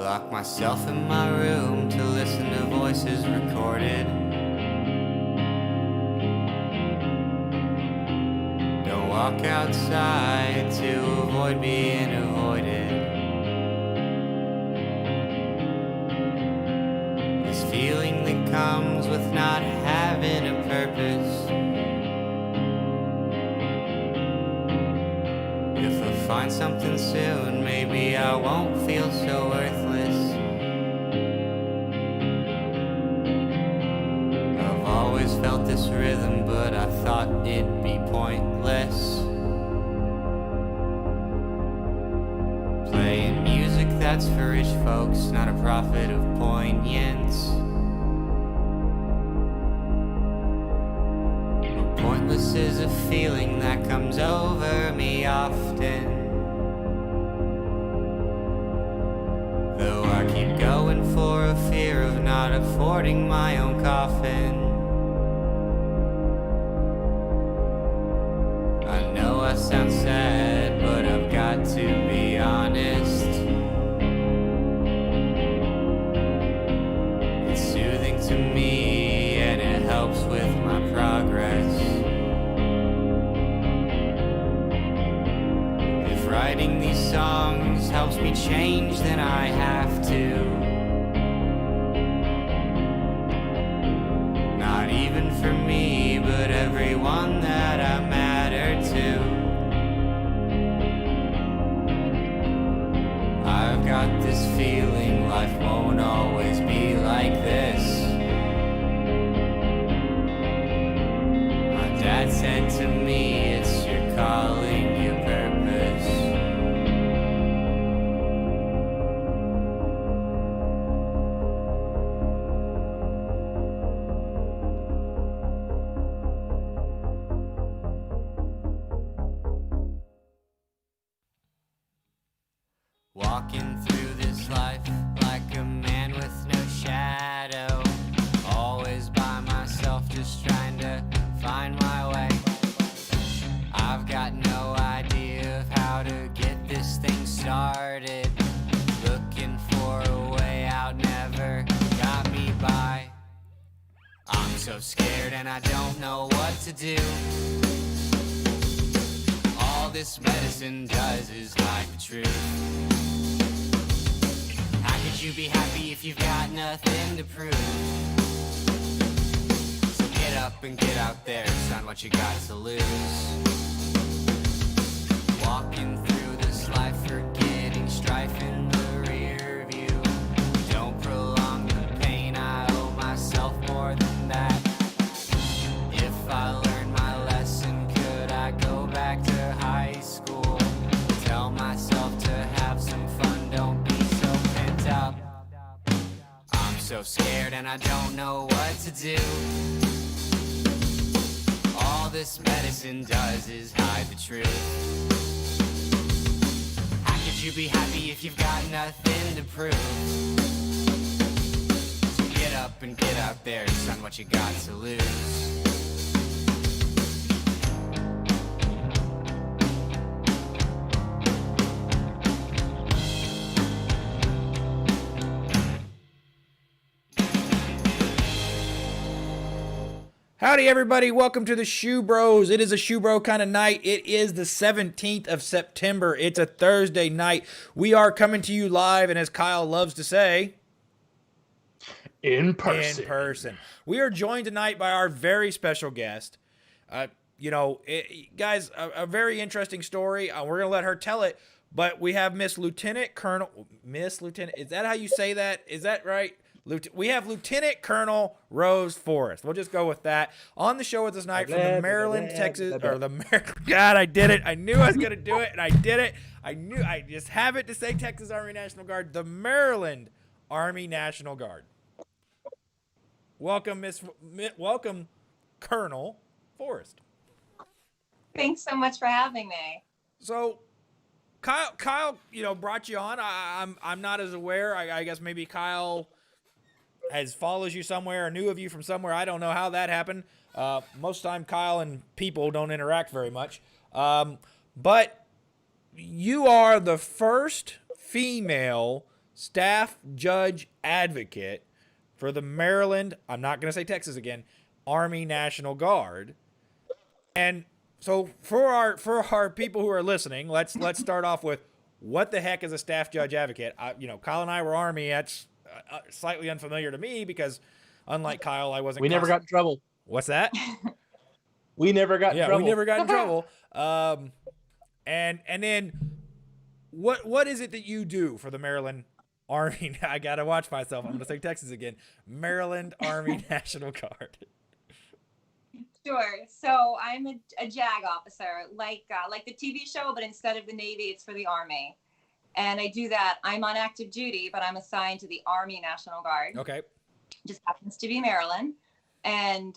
lock myself in my room to listen to voices recorded. Don't walk outside to avoid being avoided. This feeling that comes with not having a purpose. If I find something soon, maybe I won't feel so worthless. I've always felt this rhythm, but I thought it'd be pointless. Playing music that's for rich folks, not a prophet of poignance. But pointless is a feeling that comes over me often. Though I keep going for a fear of not affording my own coffin. I know I sound sad, but I've got to be honest. It's soothing to me and it helps with my progress. If writing these songs helps me change, then I have to. Not even for me, but everyone that I matter to. I've got this feeling life won't always be like this. My dad said to me, it's your calling, your purpose. Walking through this life like a man with no shadow. Always by myself, just trying to find my way. I've got no idea of how to get this thing started. Looking for a way out never got me by. I'm so scared and I don't know what to do. All this medicine does is hide the truth. How could you be happy if you've got nothing to prove? So get up and get out there, son, what you got to lose. Walking through this life, forgetting strife in the rear view. Don't prolong the pain, I owe myself more than that. If I learned my lesson, could I go back to high school? Tell myself to have some fun, don't be so pent up. I'm so scared and I don't know what to do. All this medicine does is hide the truth. How could you be happy if you've got nothing to prove? So get up and get out there, son, what you got to lose. Howdy, everybody. Welcome to the SchuBros. It is a SchuBro kind of night. It is the 17th of September. It's a Thursday night. We are coming to you live, and as Kyle loves to say, in person. In person. We are joined tonight by our very special guest. Guys, a very interesting story. We're going to let her tell it, but we have Miss Lieutenant, is that how you say that? Is that right? We have Lieutenant Colonel Rose Forrest. We'll just go with that. On the show with us tonight from the Maryland, Texas, or the God, I did it. I knew I was going to do it, and I did it. I just have it to say Texas Army National Guard, the Maryland Army National Guard. Welcome, welcome, Colonel Forrest. Thanks so much for having me. So, Kyle, brought you on. I'm not as aware. I guess maybe Kyle follows you somewhere or knew of you from somewhere. I don't know how that happened. Most time Kyle and people don't interact very much. But you are the first female staff judge advocate for the Maryland, I'm not going to say Texas again, Army National Guard. And so for our people who are listening, let's start off with what the heck is a staff judge advocate? Kyle and I were Army. That's slightly unfamiliar to me because, unlike Kyle, I wasn't. We never got in trouble. What's that? We never got in trouble. Yeah, we never got in trouble. And then what is it that you do for the Maryland Army? I gotta watch myself. I'm gonna say Texas again. Maryland Army National Guard. Sure. So I'm a JAG officer, like the TV show, but instead of the Navy, it's for the Army. And I do that. I'm on active duty, but I'm assigned to the Army National Guard. Okay. Just happens to be Maryland. And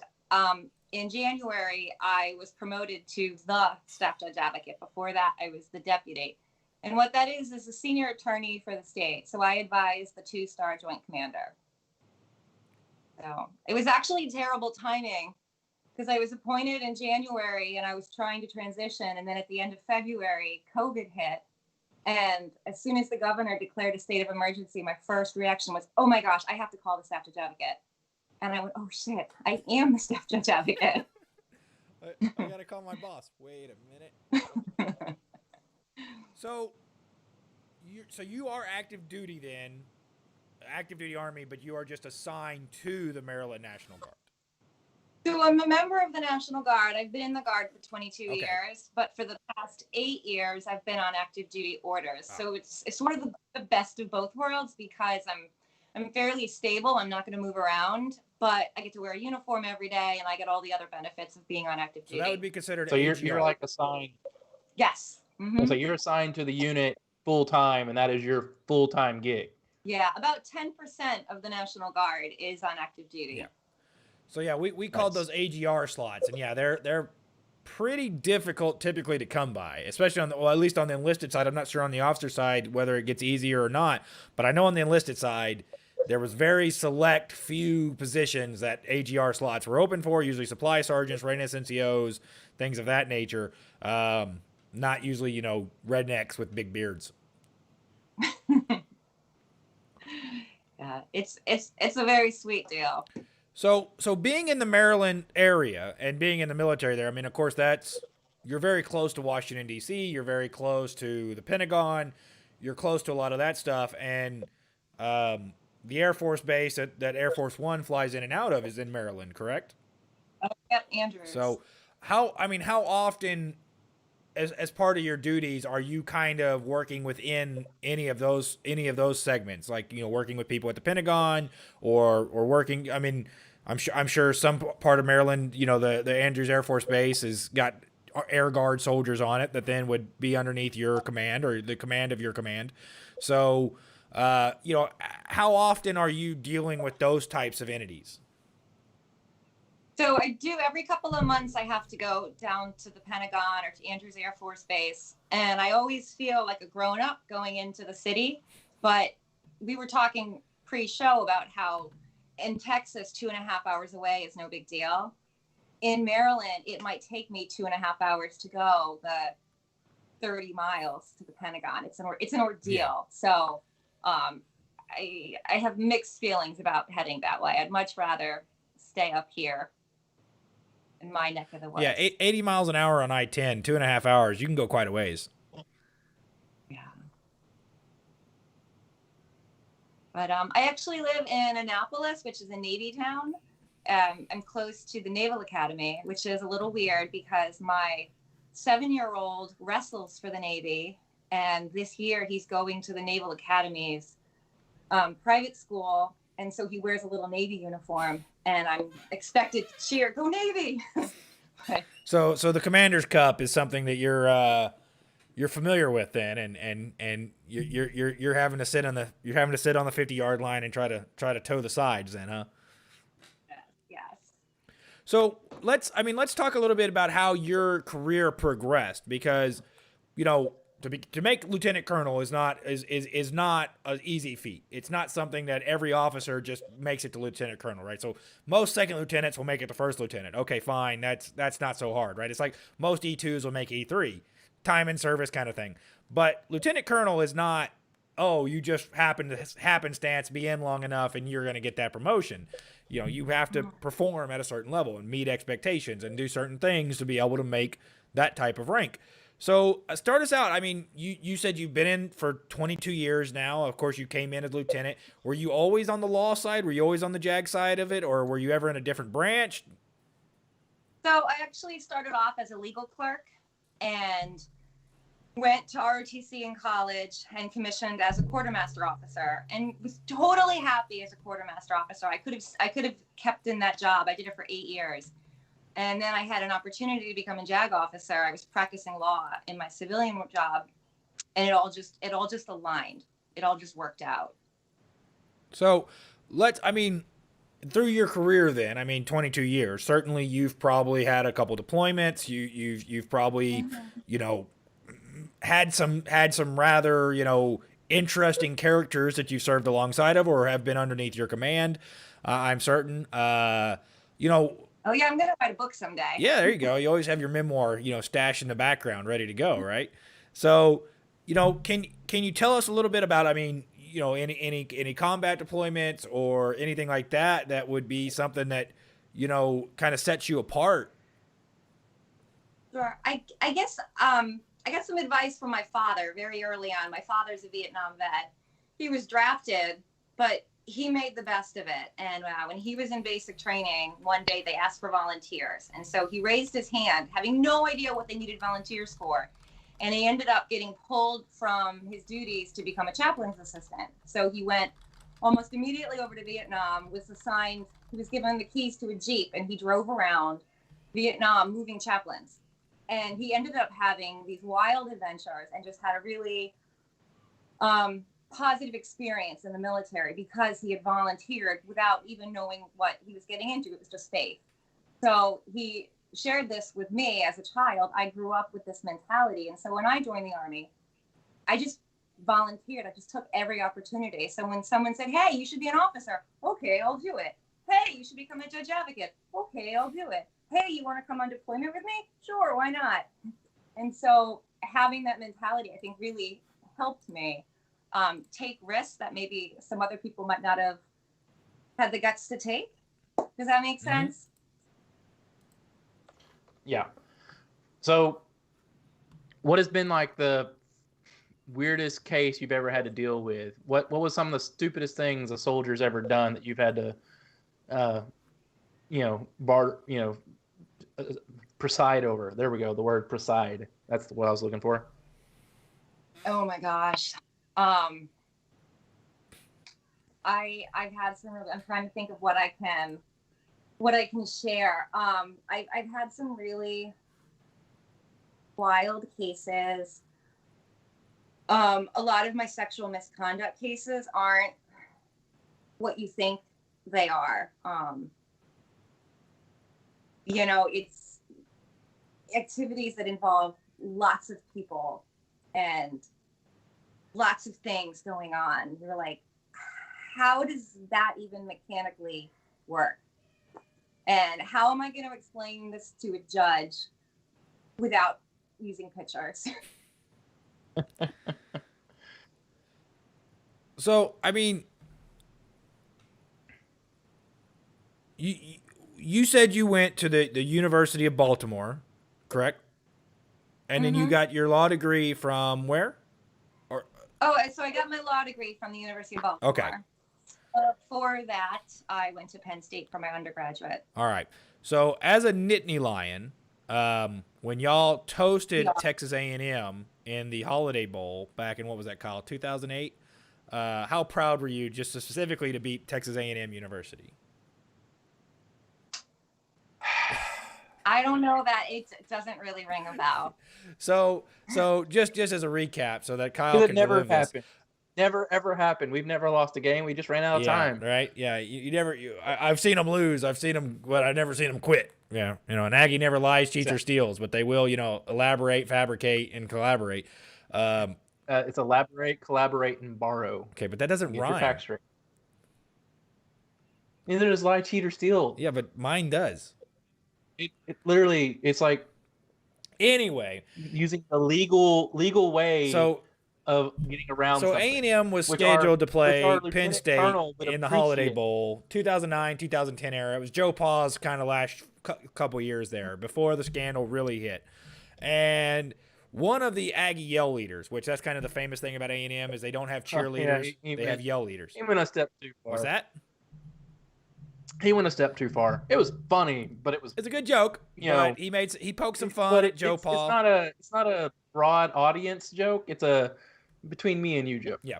in January, I was promoted to the staff judge advocate. Before that, I was the deputy. And what that is a senior attorney for the state. So I advise the 2-star joint commander. So it was actually terrible timing because I was appointed in January and I was trying to transition. And then at the end of February, COVID hit. And as soon as the governor declared a state of emergency, my first reaction was, oh my gosh, I have to call the staff judge advocate. And I went, oh shit, I am the staff judge advocate. I gotta call my boss. Wait a minute. So you are active duty then, active duty Army, but you are just assigned to the Maryland National Guard. So I'm a member of the National Guard. I've been in the Guard for 22 Okay. years, but for the past 8 years, I've been on active duty orders. So it's sort of the best of both worlds because I'm fairly stable. I'm not going to move around, but I get to wear a uniform every day, and I get all the other benefits of being on active duty. So that would be considered. So you're AGR. like assigned. Yes. Mhm. So you're assigned to the unit full time, and that is your full time gig. Yeah, about 10% of the National Guard is on active duty. Yeah. So yeah, we called those AGR slots, and yeah, they're pretty difficult typically to come by, especially on at least on the enlisted side. I'm not sure on the officer side whether it gets easier or not, but I know on the enlisted side there was very select few positions that AGR slots were open for. Usually supply sergeants, readiness NCOs, things of that nature. Not usually rednecks with big beards. Yeah, it's a very sweet deal. So being in the Maryland area and being in the military there, I mean, of course, you're very close to Washington, D.C., you're very close to the Pentagon, you're close to a lot of that stuff, and the Air Force base that Air Force One flies in and out of is in Maryland, correct? Yep, Andrews. So how often, as part of your duties, are you kind of working within any of those segments, like working with people at the Pentagon or working? I mean, I'm sure some part of Maryland, the Andrews Air Force Base has got Air Guard soldiers on it that then would be underneath your command or the command of your command. So, how often are you dealing with those types of entities? So I do every couple of months. I have to go down to the Pentagon or to Andrews Air Force Base, and I always feel like a grown-up going into the city. But we were talking pre-show about how in Texas, 2.5 hours away is no big deal. In Maryland, it might take me 2.5 hours to go the 30 miles to the Pentagon. It's an ordeal. Yeah. So I have mixed feelings about heading that way. I'd much rather stay up here in my neck of the woods. Yeah, 80 miles an hour on I-10, 2.5 hours. You can go quite a ways. Yeah. But I actually live in Annapolis, which is a Navy town. I'm close to the Naval Academy, which is a little weird because my 7-year-old wrestles for the Navy, and this year he's going to the Naval Academy's private school, and so he wears a little Navy uniform, and I'm expected to cheer, "Go Navy!" So the Commander's Cup is something that you're familiar with then, and you're having to sit on the 50-yard line and try to toe the sides then, huh? Yes. So let's talk a little bit about how your career progressed, because to make lieutenant colonel is not an easy feat. It's not something that every officer just makes it to lieutenant colonel, right? So most second lieutenants will make it to first lieutenant. Okay, fine, that's not so hard, right? It's like most E2s will make E3, time in service kind of thing. But lieutenant colonel is not oh, you just happenstance be in long enough and you're going to get that promotion. You know, you have to perform at a certain level and meet expectations and do certain things to be able to make that type of rank. So start us out. I mean, you said you've been in for 22 years now. Of course, you came in as lieutenant. Were you always on the law side? Were you always on the JAG side of it? Or were you ever in a different branch? So I actually started off as a legal clerk and went to ROTC in college and commissioned as a quartermaster officer, and was totally happy as a quartermaster officer. I could have kept in that job. I did it for 8 years. And then I had an opportunity to become a JAG officer. I was practicing law in my civilian job, and it all just aligned. It all just worked out. So through your career then, 22 years, certainly you've probably had a couple deployments. You've probably, had some rather, interesting characters that you've served alongside of or have been underneath your command. I'm certain, Oh yeah, I'm going to write a book someday. Yeah, there you go. You always have your memoir, stashed in the background, ready to go, right? So, can you tell us a little bit about, any combat deployments or anything like that would be something that, kind of sets you apart? Sure. I guess I got some advice from my father very early on. My father's a Vietnam vet. He was drafted, but he made the best of it. And when he was in basic training, one day they asked for volunteers. And so he raised his hand, having no idea what they needed volunteers for. And he ended up getting pulled from his duties to become a chaplain's assistant. So he went almost immediately over to Vietnam, was assigned, he was given the keys to a Jeep, and he drove around Vietnam moving chaplains. And he ended up having these wild adventures and just had a really positive experience in the military because he had volunteered without even knowing what he was getting into. It was just faith. So he shared this with me as a child. I grew up with this mentality. And so when I joined the Army, I just volunteered. I just took every opportunity. So when someone said, hey, you should be an officer. Okay, I'll do it. Hey, you should become a judge advocate. Okay, I'll do it. Hey, you want to come on deployment with me? Sure, why not? And so having that mentality, I think, really helped me take risks that maybe some other people might not have had the guts to take. Does that make sense? Yeah. So what has been like the weirdest case you've ever had to deal with? What was some of the stupidest things a soldier's ever done that you've had to, preside over? There we go. The word preside. That's what I was looking for. Oh my gosh. I've had some really, I'm trying to think of what I can share. I've had some really wild cases. A lot of my sexual misconduct cases aren't what you think they are. It's activities that involve lots of people and lots of things going on. You're like, how does that even mechanically work? And how am I going to explain this to a judge without using pictures? So, you said you went to the University of Baltimore, correct? And then you got your law degree from where? So I got my law degree from the University of Baltimore. Okay. For that, I went to Penn State for my undergraduate. All right. So as a Nittany Lion, when y'all toasted Texas A&M in the Holiday Bowl back in, what was that called, 2008? How proud were you just specifically to beat Texas A&M University? I don't know that it doesn't really ring a bell. So just as a recap, so that Kyle can never relive happened. this. Never ever happened. We've never lost a game. We just ran out of time. Right? Yeah. You never. I've seen them lose. I've seen them, but I've never seen them quit. Yeah. An Aggie never lies, cheats, or steals, but they will, elaborate, fabericate, and collaborate. It's elaborate, collaborate, and borrow. Okay, but that doesn't Get rhyme. your facts straight. Neither does lie, cheat, or steal. Yeah, but mine does. It literally, it's like anyway using the legal way. So of getting around. So something, A&M was which scheduled to which play our Penn lieutenant State colonel would in the Holiday appreciate. Bowl, 2009, 2010 era. It was Joe Pa's kind of last couple years there before the scandal really hit. And one of the Aggie yell leaders, which that's kind of the famous thing about A&M, is they don't have cheerleaders, they have yell leaders. He went a step too far. What's that? He went a step too far. It was funny, but it was, It's a good joke. you know, He poked some fun but at Joe Pa. It's not a broad audience joke. It's a between me and you joke. Yeah.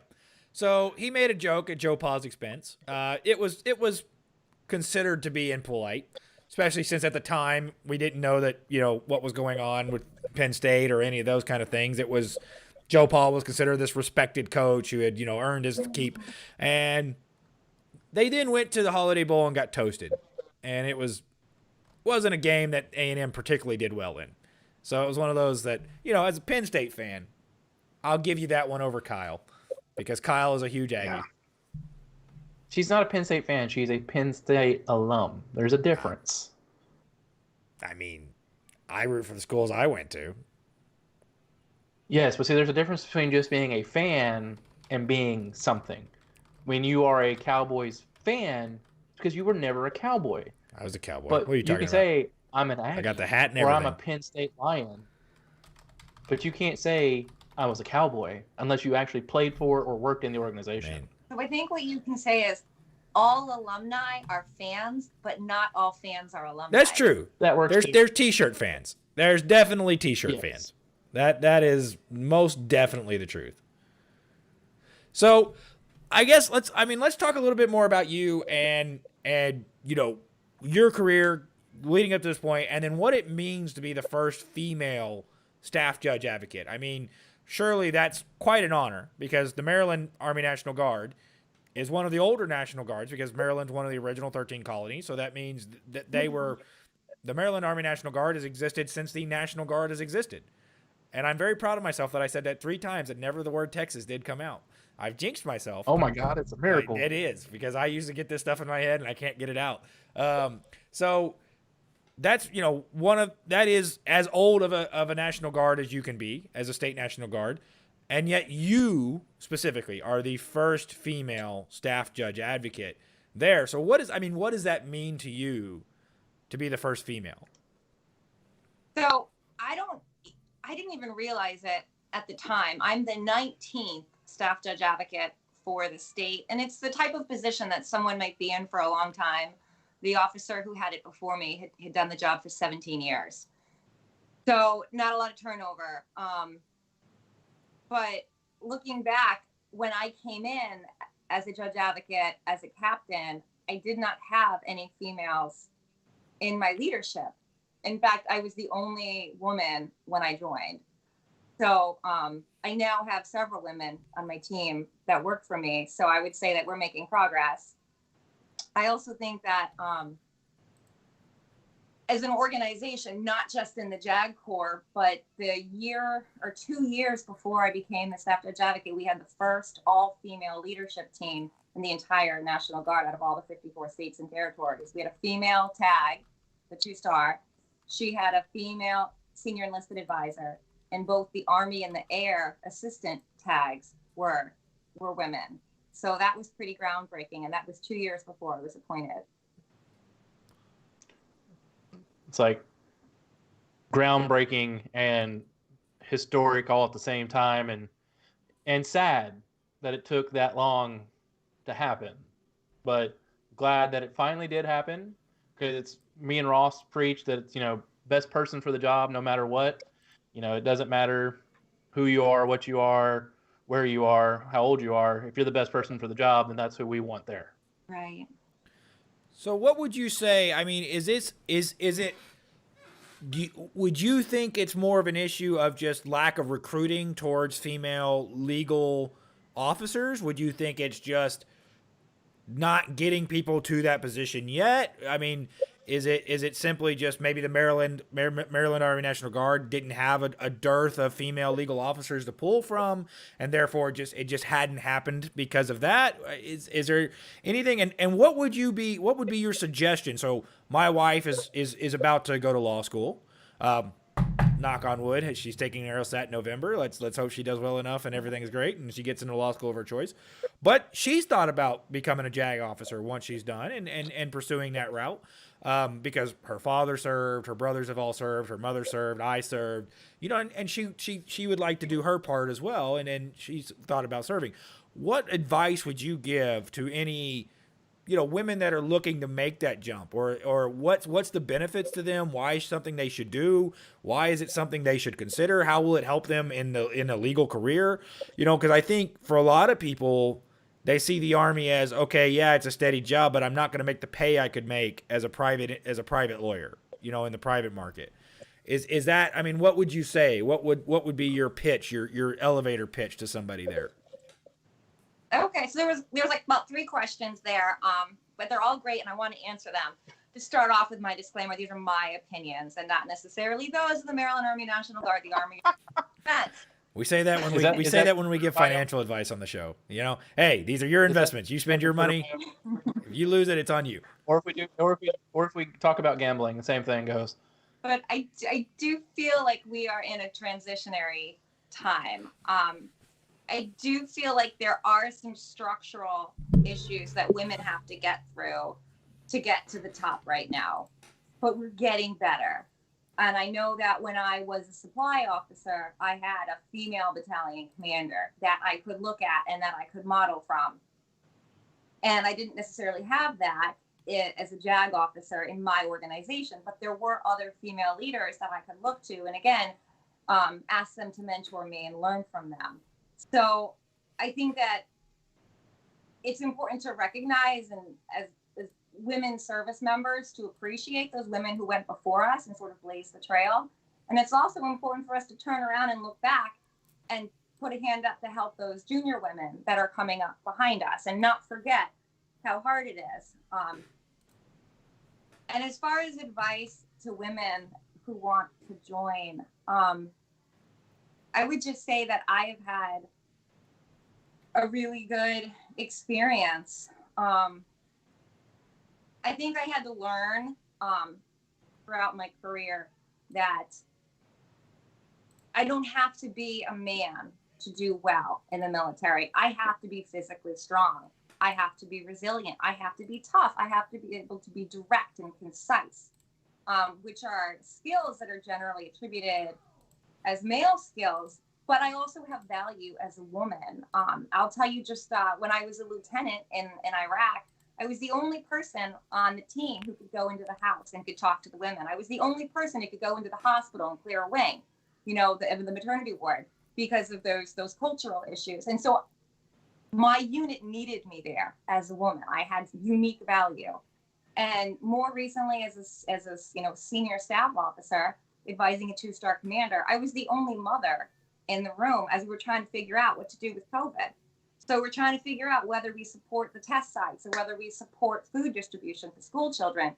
So he made a joke at Joe Pa's expense. It was considered to be impolite, especially since at the time we didn't know that, what was going on with Penn State or any of those kind of things. It was Joe Pa was considered this respected coach who had, earned his keep. And they then went to the Holiday Bowl and got toasted. And it wasn't a game that A&M particularly did well in. So it was one of those that, as a Penn State fan, I'll give you that one over Kyle because Kyle is a huge Aggie. Yeah. She's not a Penn State fan. She's a Penn State alum. There's a difference. I mean, I root for the schools I went to. Yes, but see, there's a difference between just being a fan and being something. When you are a Cowboys fan, because you were never a Cowboy. I was a Cowboy. But What are you talking can about? say, I'm an Aggie. I got the hat and or everything. I'm a Penn State Lion. But you can't say I was a Cowboy unless you actually played for or worked in the organization. Man. So I think what you can say is all alumni are fans, but not all fans are alumni. That's true. That works. There's T-shirt fans. There's definitely T-shirt Yes. fans. That is most definitely the truth. So, I guess let's talk a little bit more about you and your career leading up to this point, and then what it means to be the first female staff judge advocate. I mean, surely that's quite an honor because the Maryland Army National Guard is one of the older National Guards because Maryland's one of the original 13 colonies. So that means that the Maryland Army National Guard has existed since the National Guard has existed. And I'm very proud of myself that I said that 3 times and never the word Texas did come out. I've jinxed myself. Oh my God, it's a miracle. It is because I used to get this stuff in my head and I can't get it out. So that's that is as old of a National Guard as you can be as a state National Guard, and yet you specifically are the first female staff judge advocate there. So what does that mean to you to be the first female? So I didn't even realize it at the time. I'm the 19th staff judge advocate for the state, and it's the type of position that someone might be in for a long time. The officer who had it before me had done the job for 17 years. So not a lot of turnover. But looking back, when I came in as a judge advocate, as a captain, I did not have any females in my leadership. In fact, I was the only woman when I joined. So I now have several women on my team that work for me. So I would say that we're making progress. I also think that as an organization, not just in the JAG Corps, but the year or 2 years before I became the staff judge advocate, we had the first all-female leadership team in the entire National Guard out of all the 54 states and territories. We had a female tag, the 2-star. She had a female senior enlisted advisor, and both the Army and the Air assistant tags were women. So that was pretty groundbreaking, and that was 2 years before I was appointed. It's like groundbreaking and historic all at the same time, and sad that it took that long to happen. But glad that it finally did happen, because it's me and Ross preach that it's best person for the job no matter what. It doesn't matter who you are, what you are, where you are, how old you are. If you're the best person for the job, then that's who we want there. Right. So what would you say? I mean, would you think it's more of an issue of just lack of recruiting towards female legal officers? Would you think it's just not getting people to that position yet? I mean, is it simply just maybe the Maryland Army National Guard didn't have a dearth of female legal officers to pull from, and therefore it just hadn't happened because of that? Is there anything? And what would be your suggestion? So my wife is about to go to law school. knock on wood, she's taking an LSAT in November. Let's hope she does well enough and everything is great and she gets into law school of her choice. But she's thought about becoming a JAG officer once she's done and pursuing that route. Because her father served, her brothers have all served, her mother served, I served, and she would like to do her part as well. And then she's thought about serving. What advice would you give to any, women that are looking to make that jump, or what's the benefits to them? Why is something they should do? Why is it something they should consider? How will it help them in a legal career? Because I think for a lot of people, they see the Army as, okay, yeah, it's a steady job, but I'm not going to make the pay I could make as a private lawyer, in the private market. Is that, I mean, what would you say? What would be your pitch, your elevator pitch to somebody there? Okay, so there was like about 3 questions there, but they're all great, and I want to answer them. To start off with my disclaimer, these are my opinions, and not necessarily those of the Maryland Army National Guard, the Army Defense. We say that when we give financial advice on the show. Hey, these are your investments. You spend your money. If you lose it, it's on you. Or if we talk about gambling, the same thing goes. But I do feel like we are in a transitionary time. I do feel like there are some structural issues that women have to get through to get to the top right now, but we're getting better. And I know that when I was a supply officer, I had a female battalion commander that I could look at and that I could model from. And I didn't necessarily have that as a JAG officer in my organization, but there were other female leaders that I could look to. And again, ask them to mentor me and learn from them. So I think that it's important to recognize and as women service members to appreciate those women who went before us and sort of blaze the trail. And it's also important for us to turn around and look back and put a hand up to help those junior women that are coming up behind us and not forget how hard it is. And as far as advice to women who want to join, I would just say that I have had a really good experience. I think I had to learn throughout my career that I don't have to be a man to do well in the military. I have to be physically strong. I have to be resilient. I have to be tough. I have to be able to be direct and concise, which are skills that are generally attributed as male skills, but I also have value as a woman. I'll tell you just when I was a lieutenant in Iraq, I was the only person on the team who could go into the house and could talk to the women. I was the only person who could go into the hospital and clear a wing, the maternity ward, because of those cultural issues. And so my unit needed me there as a woman. I had unique value. And more recently, as a senior staff officer advising a 2-star commander, I was the only mother in the room as we were trying to figure out what to do with COVID. So we're trying to figure out whether we support the test sites or whether we support food distribution for school children.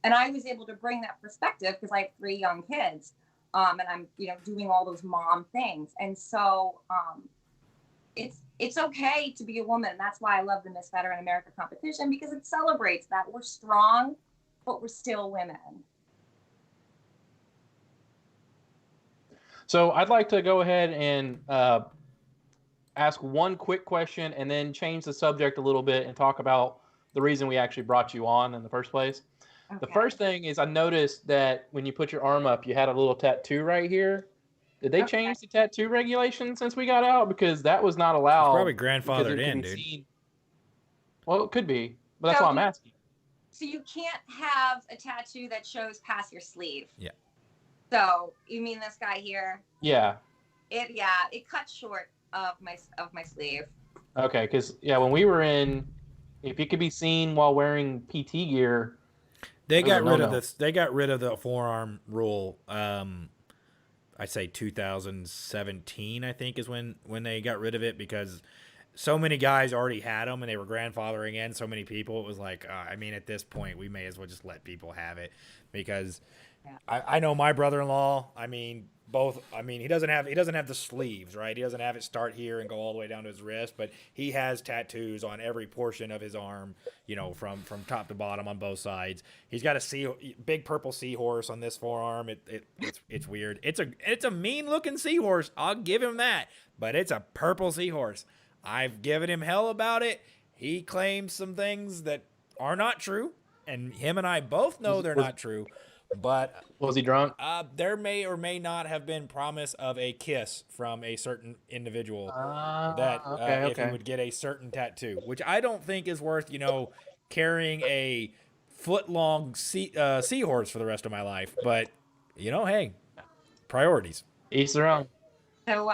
And I was able to bring that perspective because I have 3 young kids, and I'm doing all those mom things. And so it's okay to be a woman. That's why I love the Miss Veteran America competition, because it celebrates that we're strong, but we're still women. So I'd like to go ahead and ask one quick question and then change the subject a little bit and talk about the reason we actually brought you on in the first place. Okay. The first thing is I noticed that when you put your arm up, you had a little tattoo right here. Did they change the tattoo regulation since we got out? Because that was not allowed. It's probably grandfathered in, dude. Well, it could be, but that's why I'm asking. So you can't have a tattoo that shows past your sleeve. Yeah. So you mean this guy here? Yeah. It cuts short of my sleeve. Okay, because when we were in, if it could be seen while wearing PT gear, they got rid of this. They got rid of the forearm rule. I'd say 2017, I think, is when they got rid of it, because so many guys already had them and they were grandfathering in so many people. It was like, at this point, we may as well just let people have it, because I know my brother-in-law, both. I mean, he doesn't have the sleeves, right? He doesn't have it start here and go all the way down to his wrist, but he has tattoos on every portion of his arm, from top to bottom on both sides. He's got a big purple seahorse on this forearm. It's weird. It's a mean looking seahorse. I'll give him that, but it's a purple seahorse. I've given him hell about it. He claims some things that are not true, and him and I both know they're not true. But Was he drunk? there may or may not have been promise of a kiss from a certain individual that if he would get a certain tattoo, which I don't think is worth, carrying a foot-long seahorse for the rest of my life. But, hey, priorities. Each their own. So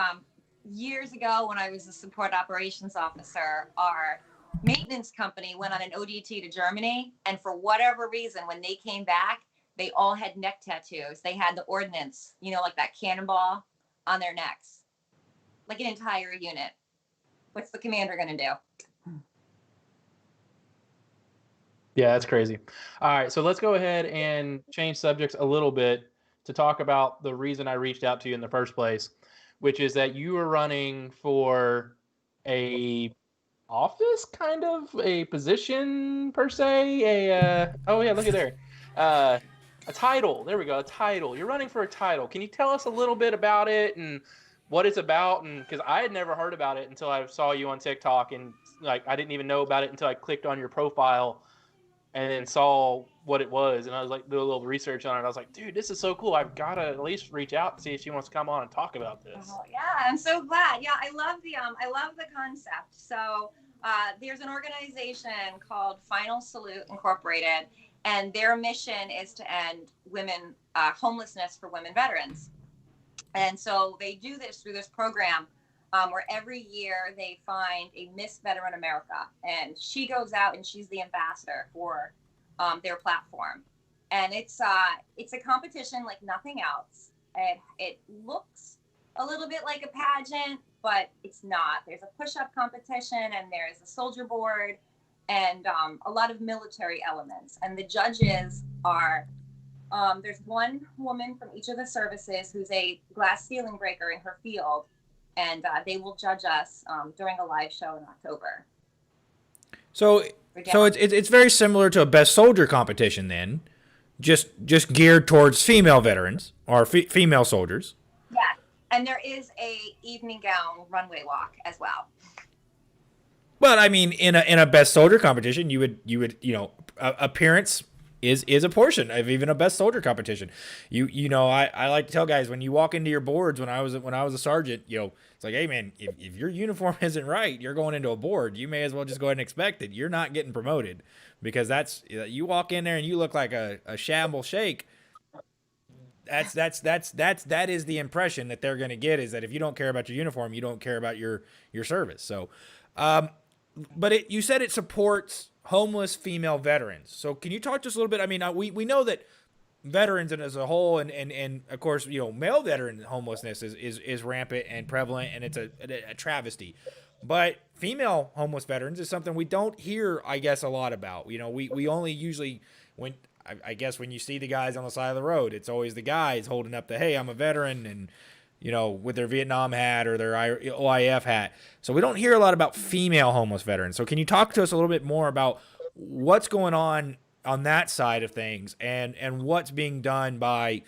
years ago, when I was a support operations officer, our maintenance company went on an ODT to Germany, and for whatever reason, when they came back, they all had neck tattoos. They had the ordnance, like that cannonball on their necks, like an entire unit. What's the commander going to do? Yeah, that's crazy. All right, so let's go ahead and change subjects a little bit to talk about the reason I reached out to you in the first place, which is that you were running for a office, kind of a position per se. Oh yeah, look at there. A title. There we go. A title. You're running for a title. Can you tell us a little bit about it and what it's about? And because I had never heard about it until I saw you on TikTok, and I didn't even know about it until I clicked on your profile and then saw what it was. And I was like, do a little research on it. I was like, dude, this is so cool. I've got to at least reach out and see if she wants to come on and talk about this. Oh, yeah, I'm so glad. Yeah, I love the concept. So there's an organization called Final Salute Incorporated, and their mission is to end homelessness for women veterans. And so they do this through this program where every year they find a Miss Veteran America, and she goes out and she's the ambassador for their platform. And it's a competition like nothing else. It looks a little bit like a pageant, but it's not. There's a push-up competition, and there's a soldier board, and a lot of military elements. And the judges are, there's one woman from each of the services who's a glass ceiling breaker in her field, and they will judge us during a live show in October. So it's very similar to a best soldier competition then, just geared towards female veterans or female soldiers. Yeah, and there is a evening gown runway walk as well. But I mean, in a best soldier competition, you would appearance is a portion of even a best soldier competition. I like to tell guys, when you walk into your boards, when I was a sergeant, it's like, hey man, if your uniform isn't right, you're going into a board. You may as well just go ahead and expect it. You're not getting promoted, because you walk in there and you look like a shamble shake. That is the impression that they're going to get, is that if you don't care about your uniform, you don't care about your service. So, but you said it supports homeless female veterans. So can you talk to us a little bit? I mean, we know that veterans as a whole, and of course, male veteran homelessness is rampant and prevalent, and it's a travesty. But female homeless veterans is something we don't hear, I guess, a lot about. We only usually, when you see the guys on the side of the road, it's always the guys holding up the, hey, I'm a veteran, and with their Vietnam hat or their OIF hat. So we don't hear a lot about female homeless veterans. So can you talk to us a little bit more about what's going on that side of things, and what's being done by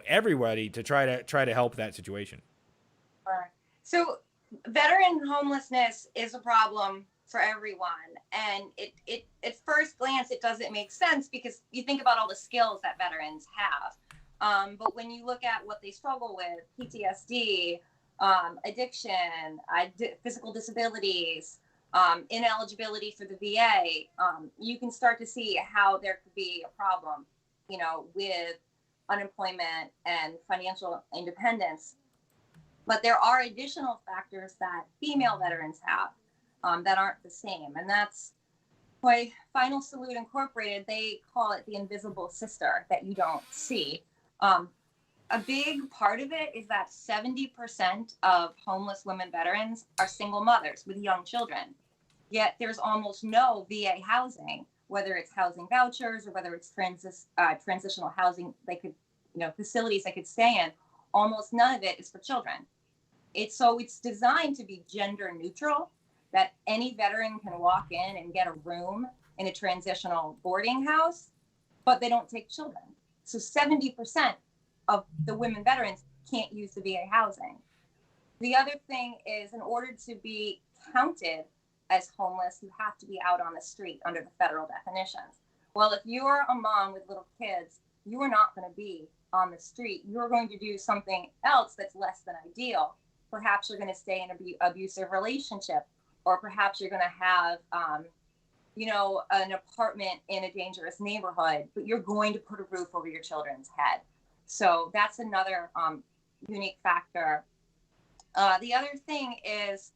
everybody to try to help that situation? So veteran homelessness is a problem for everyone, and it at first glance it doesn't make sense, because you think about all the skills that veterans have. But when you look at what they struggle with, PTSD, addiction, physical disabilities, ineligibility for the VA, you can start to see how there could be a problem, with unemployment and financial independence. But there are additional factors that female veterans have that aren't the same. And that's why Final Salute Incorporated, they call it the invisible sister that you don't see. A big part of it is that 70% of homeless women veterans are single mothers with young children. Yet there's almost no VA housing, whether it's housing vouchers or whether it's transitional housing they could facilities they could stay in, almost none of it is for children. It's designed to be gender neutral, that any veteran can walk in and get a room in a transitional boarding house, but they don't take children. So 70% of the women veterans can't use the VA housing. The other thing is, in order to be counted as homeless, you have to be out on the street under the federal definitions. Well, if you're a mom with little kids, you are not going to be on the street. You're going to do something else that's less than ideal. Perhaps you're going to stay in an abusive relationship, or perhaps you're going to have, an apartment in a dangerous neighborhood, but you're going to put a roof over your children's head. So that's another unique factor. The other thing is,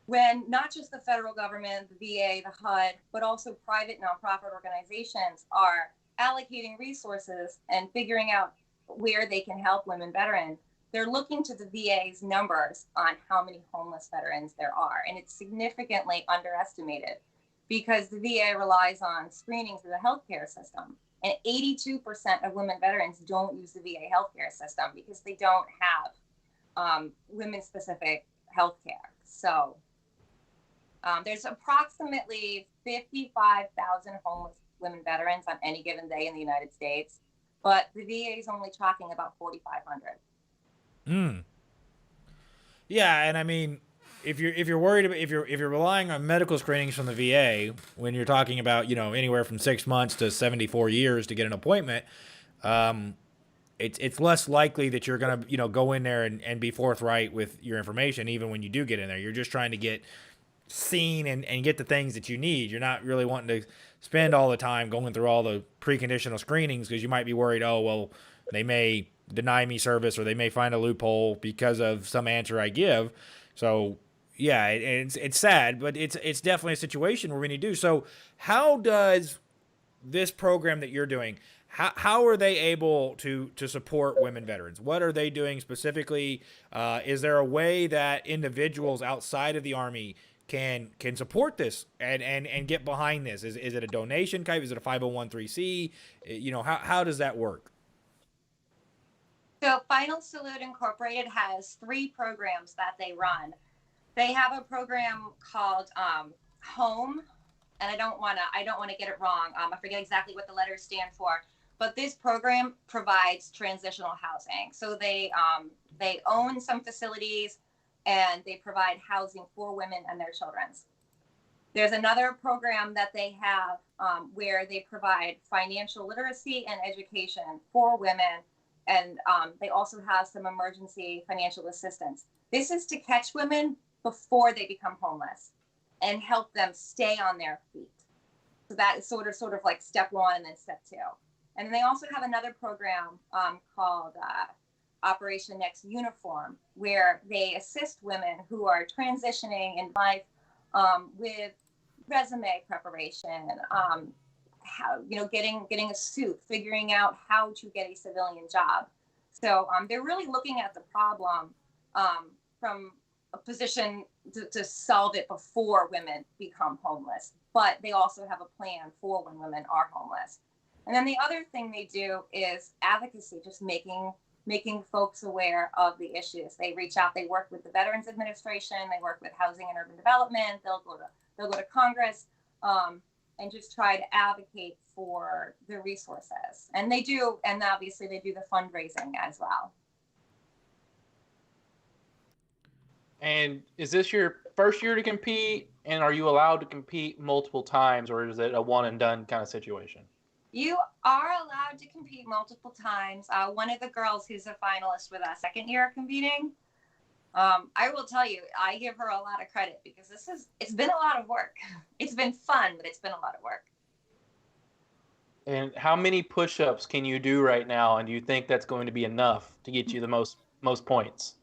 when not just the federal government, the VA, the HUD, but also private nonprofit organizations are allocating resources and figuring out where they can help women veterans, they're looking to the VA's numbers on how many homeless veterans there are. And it's significantly underestimated because the VA relies on screening through the healthcare system. And 82% of women veterans don't use the VA healthcare system because they don't have women-specific healthcare. So there's approximately 55,000 homeless women veterans on any given day in the United States, but the VA is only tracking about 4,500. Yeah, and I mean, if you're worried about if you're relying on medical screenings from the VA when you're talking about anywhere from 6 months to 74 years to get an appointment, it's less likely that you're gonna go in there and be forthright with your information. Even when you do get in there, you're just trying to get seen and get the things that you need. You're not really wanting to spend all the time going through all the preconditional screenings because you might be worried, oh well, they may deny me service or they may find a loophole because of some answer I give. So yeah, it's sad, but it's definitely a situation where we need to do. So how does this program that you're doing, how are they able to support women veterans? What are they doing specifically? Is there a way that individuals outside of the Army can support this and get behind this? Is it a donation type? Is it a 501c? How does that work? So Final Salute Incorporated has 3 programs that they run. They have a program called Home, and I don't want to get it wrong. I forget exactly what the letters stand for, but this program provides transitional housing. So they own some facilities and they provide housing for women and their children. There's another program that they have where they provide financial literacy and education for women. And they also have some emergency financial assistance. This is to catch women before they become homeless and help them stay on their feet. So that is sort of like step 1 and then step 2. And then they also have another program called Operation Next Uniform, where they assist women who are transitioning in life with resume preparation, how getting a suit, figuring out how to get a civilian job. So they're really looking at the problem from a position to solve it before women become homeless, but they also have a plan for when women are homeless. And then the other thing they do is advocacy, just making folks aware of the issues. They reach out, they work with the Veterans Administration, they work with Housing and Urban Development, they'll go to Congress, and just try to advocate for the resources. And they do, and obviously they do the fundraising as well. And is this your first year to compete? And are you allowed to compete multiple times, or is it a one and done kind of situation? You are allowed to compete multiple times. One of the girls who's a finalist with us, second year competing, I will tell you, I give her a lot of credit because it's been a lot of work. It's been fun, but it's been a lot of work. And how many push-ups can you do right now? And do you think that's going to be enough to get you the most points?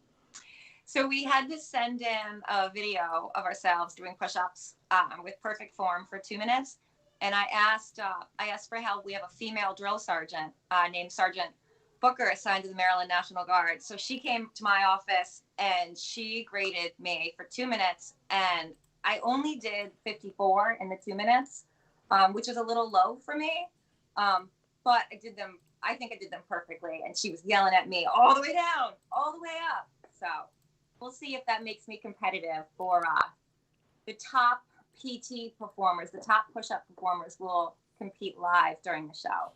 So we had to send in a video of ourselves doing push-ups with perfect form for 2 minutes. And I asked for help. We have a female drill sergeant named Sergeant Booker, assigned to the Maryland National Guard. So she came to my office and she graded me for 2 minutes. And I only did 54 in the 2 minutes, which is a little low for me. But I did them I think I did them perfectly. And she was yelling at me all the way down, all the way up. So we'll see if that makes me competitive for the top PT performers, the top push-up performers will compete live during the show.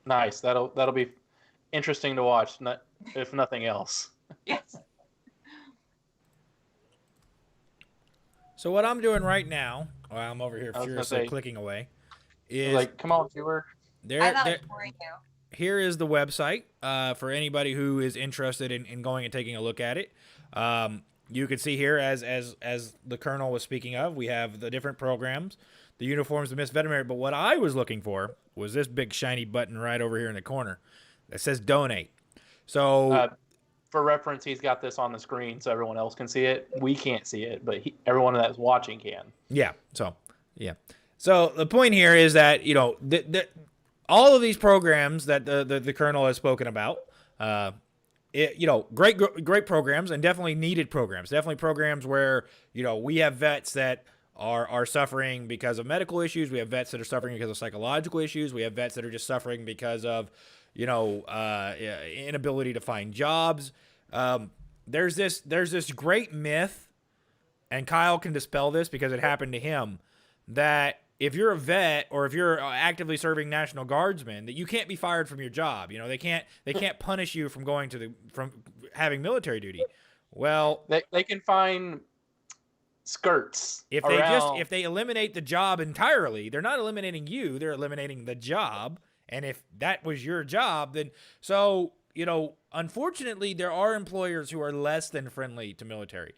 Nice. That'll be interesting to watch, if nothing else. Yes. So what I'm doing right now, while I'm over here furiously say, clicking away, is like, come on, viewer. I thought I was boring you. Here is the website for anybody who is interested in going and taking a look at it. You can see here, as the Colonel was speaking of, we have the different programs, the uniforms, the Miss Veterinary. But what I was looking for was this big shiny button right over here in the corner that says donate. So for reference, he's got this on the screen so everyone else can see it. We can't see it, but everyone that's watching can. Yeah. So the point here is that, you know, all of these programs that the Colonel has spoken about, you know, great programs and definitely needed programs. Definitely programs where, you know, we have vets that are suffering because of medical issues. We have vets that are suffering because of psychological issues. We have vets that are just suffering because of, you know, inability to find jobs. There's this great myth, and Kyle can dispel this because it happened to him, that if you're a vet or if you're actively serving National Guardsmen, that you can't be fired from your job. You know, they can't punish you from from having military duty. Well, they can find skirts if they eliminate the job entirely, they're not eliminating you, they're eliminating the job. And if that was your job, then so, you know, unfortunately, there are employers who are less than friendly to military.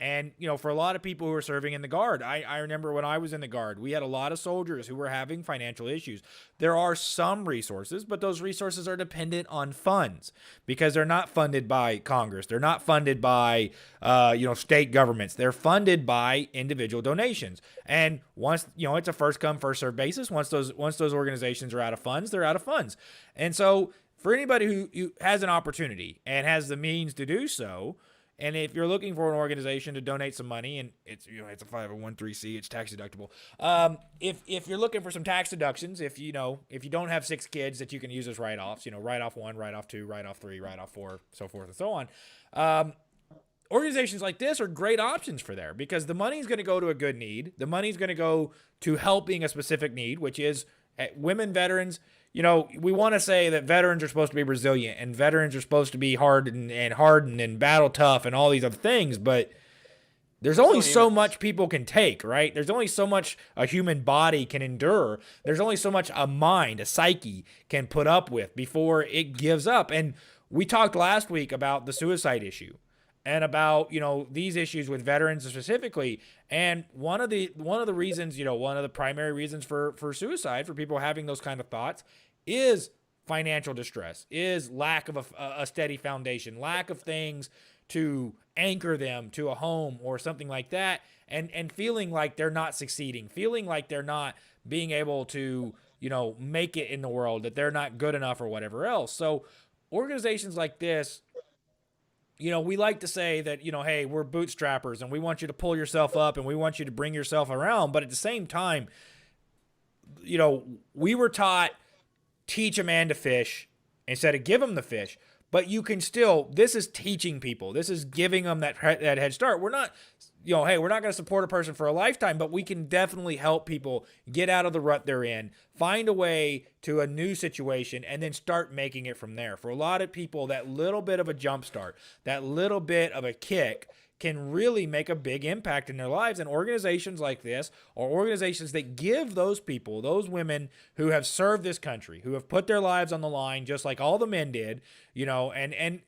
And, you know, for a lot of people who are serving in the Guard, I remember when I was in the Guard, we had a lot of soldiers who were having financial issues. There are some resources, but those resources are dependent on funds because they're not funded by Congress. They're not funded by, you know, state governments. They're funded by individual donations. And once, you know, it's a first come, first served basis. Once those organizations are out of funds, they're out of funds. And so for anybody who has an opportunity and has the means to do so, and if you're looking for an organization to donate some money, and it's, you know, it's a 501(c), it's tax deductible. If you're looking for some tax deductions, if you don't have 6 kids that you can use as write-offs, you know, write-off 1, write-off 2, write-off 3, write-off 4, so forth and so on. Organizations like this are great options for there because the money is going to go to a good need. The money is going to go to helping a specific need, which is women veterans. You know, we want to say that veterans are supposed to be resilient and veterans are supposed to be hardened and battle tough and all these other things, but there's only so much people can take, right? There's only so much a human body can endure. There's only so much a mind, a psyche can put up with before it gives up. And we talked last week about the suicide issue and about, you know, these issues with veterans specifically. And one of the reasons, you know, one of the primary reasons for suicide, for people having those kind of thoughts, is financial distress, is lack of a steady foundation, lack of things to anchor them to a home or something like that, and feeling like they're not succeeding, feeling like they're not being able to, you know, make it in the world, that they're not good enough or whatever else. So organizations like this, you know, we like to say that, you know, hey, we're bootstrappers and we want you to pull yourself up and we want you to bring yourself around. But at the same time, you know, we were taught teach a man to fish instead of give him the fish. But you can still, this is teaching people. This is giving them that head start. We're not, you know, hey, we're not going to support a person for a lifetime, but we can definitely help people get out of the rut they're in, find a way to a new situation, and then start making it from there. For a lot of people, that little bit of a jump start, that little bit of a kick can really make a big impact in their lives. And organizations like this are organizations that give those people, those women who have served this country, who have put their lives on the line, just like all the men did, you know, and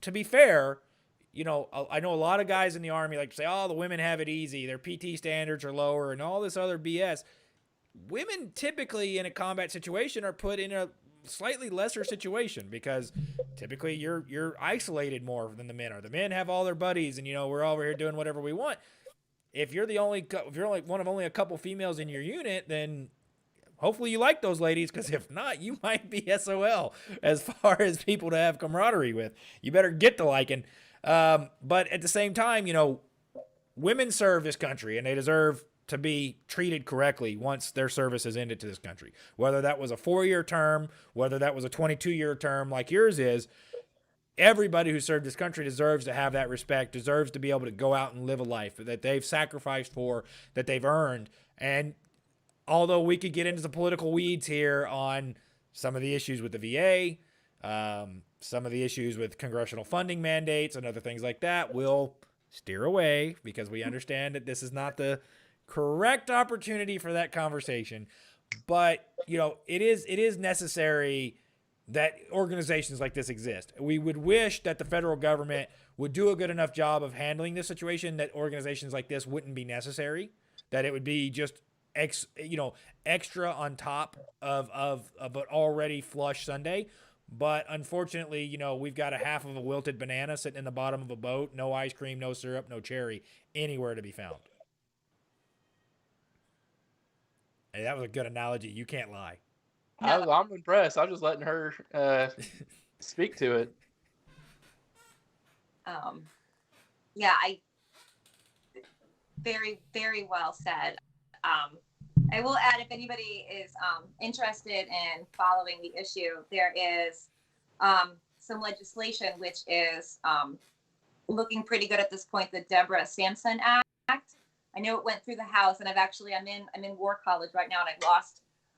to be fair, you know, I know a lot of guys in the Army like to say, oh, the women have it easy, their PT standards are lower and all this other BS. Women typically in a combat situation are put in a slightly lesser situation because typically you're isolated more than the men are. The men have all their buddies and, you know, we're over here doing whatever we want. If you're only one of only a couple females in your unit, then hopefully you like those ladies, because if not, you might be SOL as far as people to have camaraderie with. You better get to liking. But at the same time, you know, women serve this country and they deserve to be treated correctly once their service is ended to this country. Whether that was a 4-year term, whether that was a 22-year term like yours is, everybody who served this country deserves to have that respect, deserves to be able to go out and live a life that they've sacrificed for, that they've earned. And although we could get into the political weeds here on some of the issues with the VA, some of the issues with congressional funding mandates and other things like that, we'll steer away because we understand that this is not the correct opportunity for that conversation. But, you know, it is necessary that organizations like this exist. We would wish that the federal government would do a good enough job of handling this situation that organizations like this wouldn't be necessary, that it would be just extra on top of an already flush Sunday. But unfortunately, you know, we've got a half of a wilted banana sitting in the bottom of a boat, no ice cream, no syrup, no cherry, anywhere to be found. Hey, that was a good analogy. You can't lie. I'm impressed. I'm just letting her speak to it. Yeah, very, very well said. I will add, if anybody is interested in following the issue, there is some legislation which is looking pretty good at this point, the Deborah Sampson Act. I know it went through the House, and I'm in War College right now, and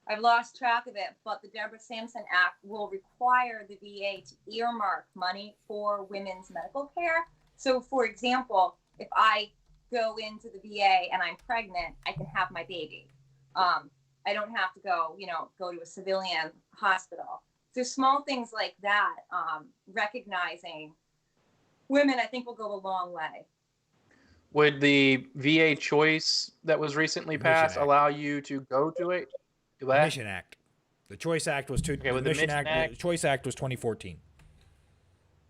I've lost track of it. But the Deborah Sampson Act will require the VA to earmark money for women's medical care. So, for example, if I go into the VA and I'm pregnant, I can have my baby. I don't have to go to a civilian hospital. So small things like that, recognizing women, I think, will go a long way. Would the VA choice that was recently passed Act. allow you to go to it? Mission Act. The Choice Act was with the Mission Act, the Choice Act was 2014.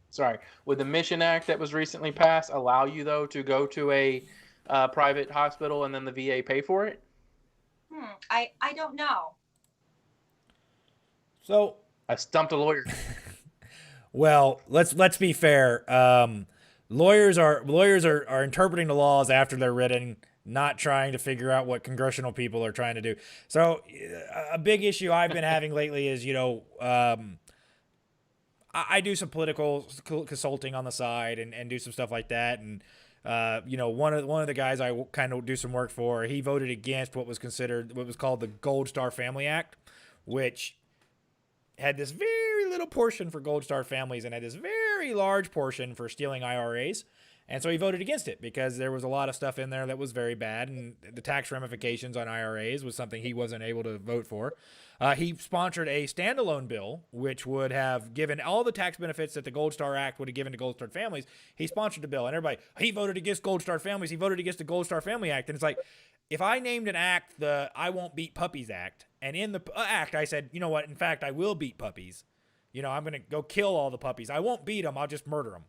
Sorry. Would the Mission Act that was recently passed allow you, though, to go to a private hospital and then the VA pay for it? I don't know. So I stumped a lawyer. Well, let's be fair. Lawyers are interpreting the laws after they're written, not trying to figure out what congressional people are trying to do. So a big issue I've been having lately is, I do some political consulting on the side and do some stuff like that. And, one of the guys I kind of do some work for, he voted against what was called the Gold Star Family Act, which had this very little portion for Gold Star families and had this very large portion for stealing IRAs. And so he voted against it because there was a lot of stuff in there that was very bad, and the tax ramifications on IRAs was something he wasn't able to vote for. He sponsored a standalone bill, which would have given all the tax benefits that the Gold Star Act would have given to Gold Star families. He sponsored the bill, and everybody, he voted against Gold Star families. He voted against the Gold Star Family Act. And it's like, if I named an act the I Won't Beat Puppies Act, and in the act I said, you know what, in fact, I will beat puppies. I'm going to go kill all the puppies. I won't beat them. I'll just murder them.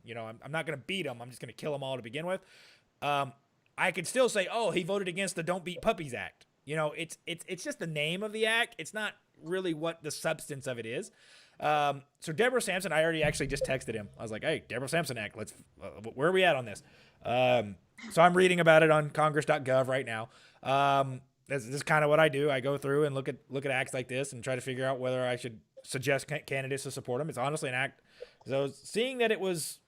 I'm not going to beat them. I'm just going to kill them all to begin with. I could still say, oh, he voted against the Don't Beat Puppies Act. It's just the name of the act. It's not really what the substance of it is. So Deborah Sampson, I already actually just texted him. I was like, hey, Deborah Sampson Act, where are we at on this? So I'm reading about it on congress.gov right now. This is kind of what I do. I go through and look at acts like this and try to figure out whether I should suggest candidates to support them. It's honestly an act. So seeing that it was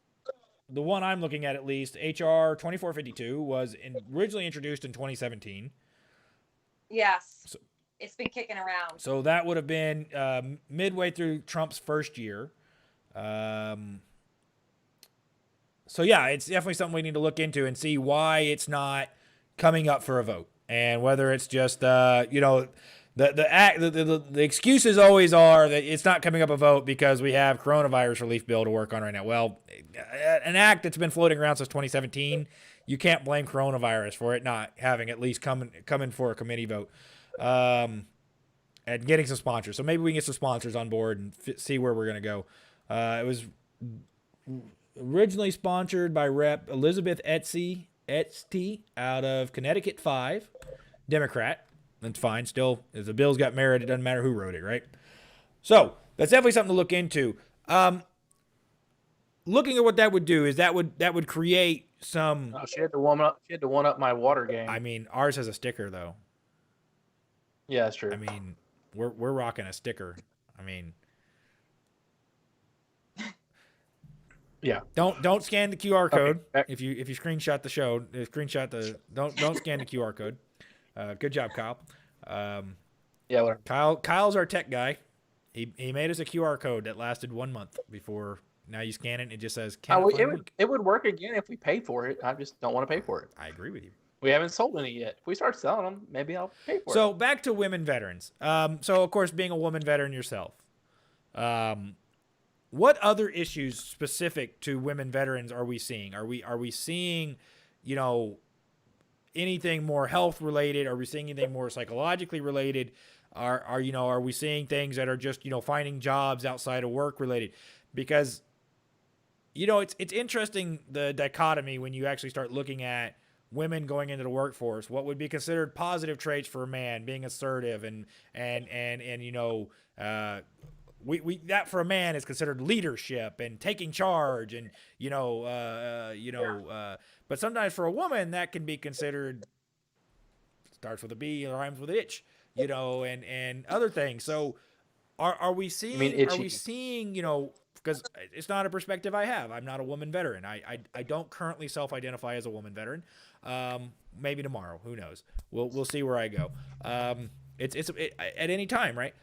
the one I'm looking at least, HR 2452 was originally introduced in 2017. Yes. So, it's been kicking around. So that would have been midway through Trump's first year. So yeah, it's definitely something we need to look into and see why it's not coming up for a vote, and whether it's just The excuses always are that it's not coming up a vote because we have coronavirus relief bill to work on right now. Well, an act that's been floating around since 2017, you can't blame coronavirus for it not having at least come in for a committee vote, and getting some sponsors. So maybe we can get some sponsors on board and see where we're going to go. It was originally sponsored by Rep. Elizabeth Etsy out of Connecticut 5, Democrat. That's fine. Still, if the bills got merit, it doesn't matter who wrote it, right? So that's definitely something to look into. Looking at what that would do is that would create some. Oh, she had to warm up. She had to one up my water game. I mean, ours has a sticker though. Yeah, that's true. I mean, we're rocking a sticker. I mean, yeah. don't scan the QR code back- if you screenshot the show. Don't scan the QR code. Good job, Kyle. Yeah, whatever. Kyle's our tech guy. He made us a QR code that lasted 1 month before. Now you scan it and it just says It would work again if we paid for it. I just don't want to pay for it. I agree with you. We haven't sold any yet. If we start selling them, maybe I'll pay for it. So back to women veterans. So of course, being a woman veteran yourself, what other issues specific to women veterans are we seeing? Are we seeing, anything more health related? Are we seeing anything more psychologically related? Are we seeing things that are just finding jobs outside of work related? Because it's interesting, the dichotomy when you actually start looking at women going into the workforce, what would be considered positive traits for a man, being assertive and that for a man is considered leadership and taking charge and but sometimes for a woman that can be considered, starts with a B, rhymes with an itch, and other things. So are we seeing because it's not a perspective I have. I'm not a woman veteran. I don't currently self-identify as a woman veteran. Maybe tomorrow, who knows? We'll see where I go. It's at any time, right?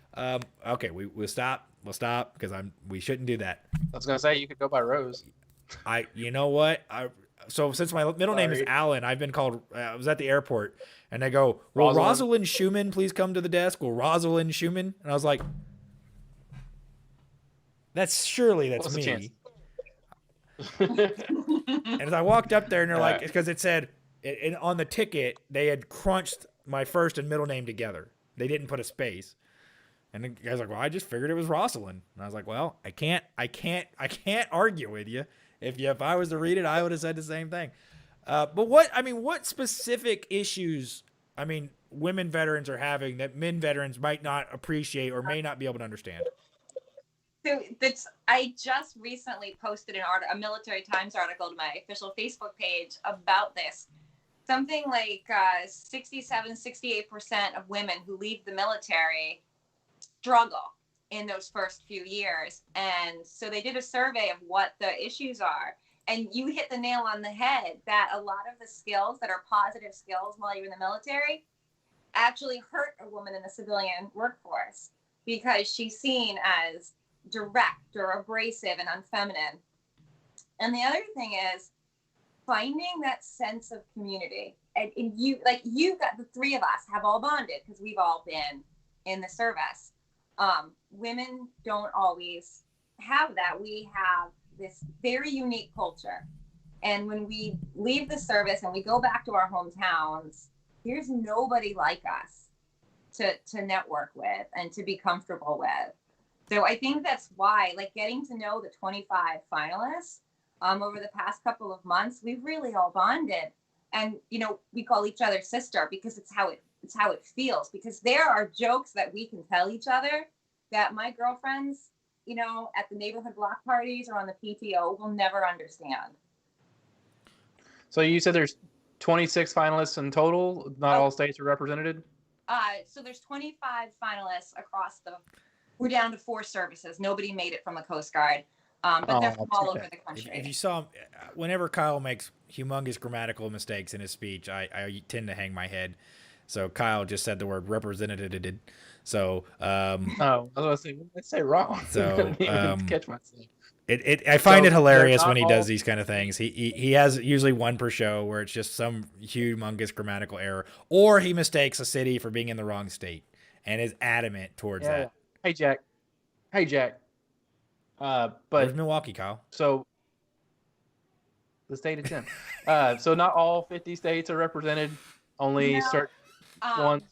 Okay, we'll stop because we shouldn't do that. I was gonna say you could go by Rose. You know what? So since my middle name is Alan, I've been called. I was at the airport and they go, "Will Rosalind Schumann please come to the desk?" Will Rosalind Schumann? And I was like, that's me. And as I walked up there, and they're like, because it said on the ticket they had crunched my first and middle name together. They didn't put a space. And the guy's like, "Well, I just figured it was Rosalind." And I was like, "Well, I can't argue with you. If I was to read it, I would have said the same thing." But what specific issues, women veterans are having that men veterans might not appreciate or may not be able to understand? So I just recently posted a Military Times article to my official Facebook page about this. Something like 67-68% of women who leave the military struggle in those first few years. And so they did a survey of what the issues are. And you hit the nail on the head that a lot of the skills that are positive skills while you're in the military actually hurt a woman in the civilian workforce because she's seen as direct or abrasive and unfeminine. And the other thing is finding that sense of community. And you got, the three of us have all bonded because we've all been in the service. Women don't always have that. We have this very unique culture. And when we leave the service and we go back to our hometowns, there's nobody like us to network with and to be comfortable with. So I think that's why, getting to know the 25 finalists over the past couple of months, we've really all bonded. And, we call each other sister because it's how it feels. Because there are jokes that we can tell each other that my girlfriends, at the neighborhood block parties or on the PTO will never understand. So you said there's 26 finalists in total? Not all states are represented? So there's 25 finalists across we're down to 4 services. Nobody made it from the Coast Guard, but they're from all over the country. If you saw, whenever Kyle makes humongous grammatical mistakes in his speech, I tend to hang my head. So Kyle just said the word represented. So I was going to say, what did I say wrong? So catch myself. I find it hilarious when he does these kind of things. He has usually one per show where it's just some humongous grammatical error, or he mistakes a city for being in the wrong state and is adamant towards that. Hey Jack. But where's Milwaukee, Kyle? So the state of 10. So not all 50 states are represented. Only certain ones.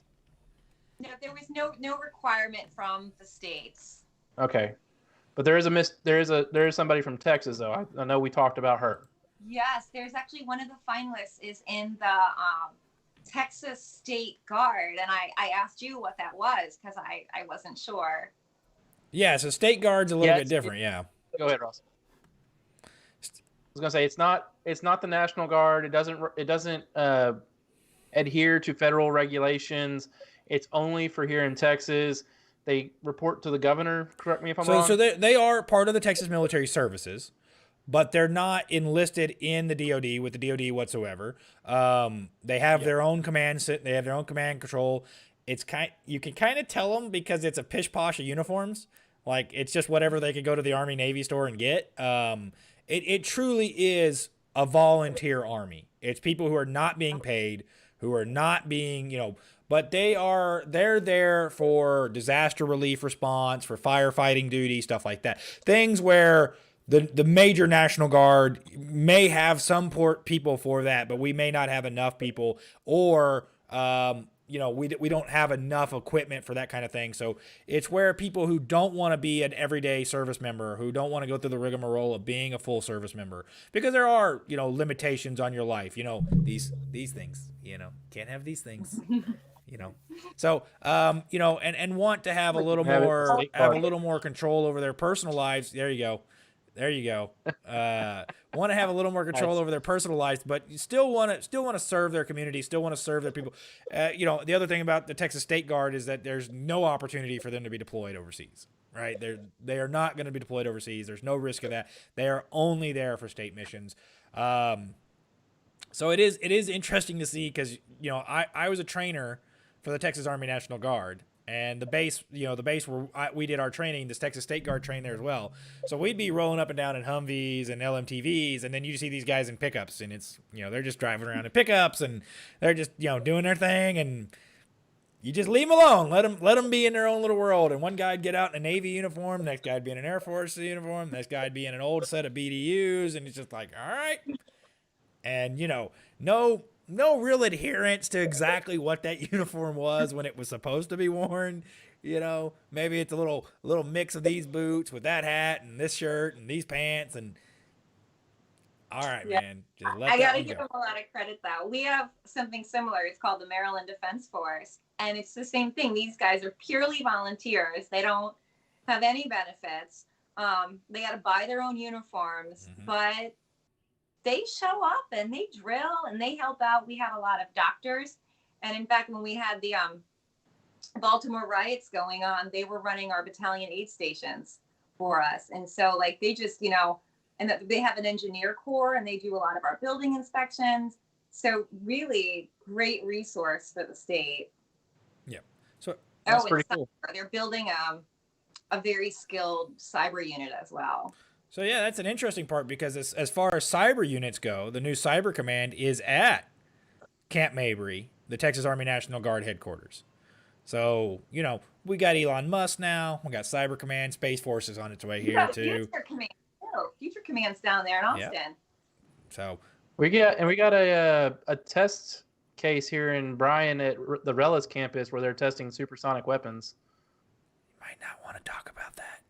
No, there was no requirement from the states. Okay, but there is somebody from Texas though. I know we talked about her. Yes, there's actually one of the finalists is in the Texas State Guard, and I asked you what that was because I wasn't sure. Yeah, so State Guard's a little bit different. Yeah. Go ahead, Ross. was gonna say it's not the National Guard. It doesn't adhere to federal regulations. It's only for here in Texas. They report to the governor. Correct me if I'm wrong. So they are part of the Texas Military Services, but they're not enlisted in the DoD with the DoD whatsoever. They have their own command. They have their own command control. You can kind of tell them because it's a pish posh of uniforms. Like it's just whatever they could go to the Army Navy store and get. It truly is a volunteer army. It's people who are not being paid, who are not being, but they're there for disaster relief response, for firefighting duty, stuff like that. Things where the major National Guard may have some people for that, but we may not have enough people, or we don't have enough equipment for that kind of thing. So it's where people who don't want to be an everyday service member, who don't want to go through the rigmarole of being a full service member, because there are, limitations on your life, these things, can't have these things, so, and want to have a little more control over their personal lives. There you go. Want to have a little more control over their personal lives, but you still want to serve their community, still want to serve their people. The other thing about the Texas State Guard is that there's no opportunity for them to be deployed overseas, right? They are not going to be deployed overseas. There's no risk of that. They are only there for state missions. So it is interesting to see because, I was a trainer for the Texas Army National Guard. And the base where we did our training, this Texas State Guard trained there as well. So we'd be rolling up and down in Humvees and LMTVs, and then you see these guys in pickups, and it's, they're just driving around in pickups, and they're just, doing their thing, and you just leave them alone. Let them be in their own little world. And one guy'd get out in a Navy uniform, next guy'd be in an Air Force uniform, next guy'd be in an old set of BDUs, and it's just like, all right. And, no real adherence to exactly what that uniform was when it was supposed to be worn. Maybe it's a little mix of these boots with that hat and this shirt and these pants. And all right, man, just let I that gotta one give go. them a lot of credit though. We have something similar. It's called the Maryland Defense Force, and it's the same thing. These guys are purely volunteers. They don't have any benefits. They got to buy their own uniforms, but they show up and they drill and they help out. We have a lot of doctors. And in fact, when we had the Baltimore riots going on, they were running our battalion aid stations for us. And so they just, and they have an engineer corps and they do a lot of our building inspections. So really great resource for the state. Yeah. So that's pretty cool. They're building a very skilled cyber unit as well. So yeah, that's an interesting part because as far as cyber units go, the new Cyber Command is at Camp Mabry, the Texas Army National Guard headquarters. So, we got Elon Musk now. We got Cyber Command. Space Force is on its way here too. Future Command's down there in Austin. Yep. So we got a test case here in Bryan at the Relics campus where they're testing supersonic weapons. You might not want to talk about that.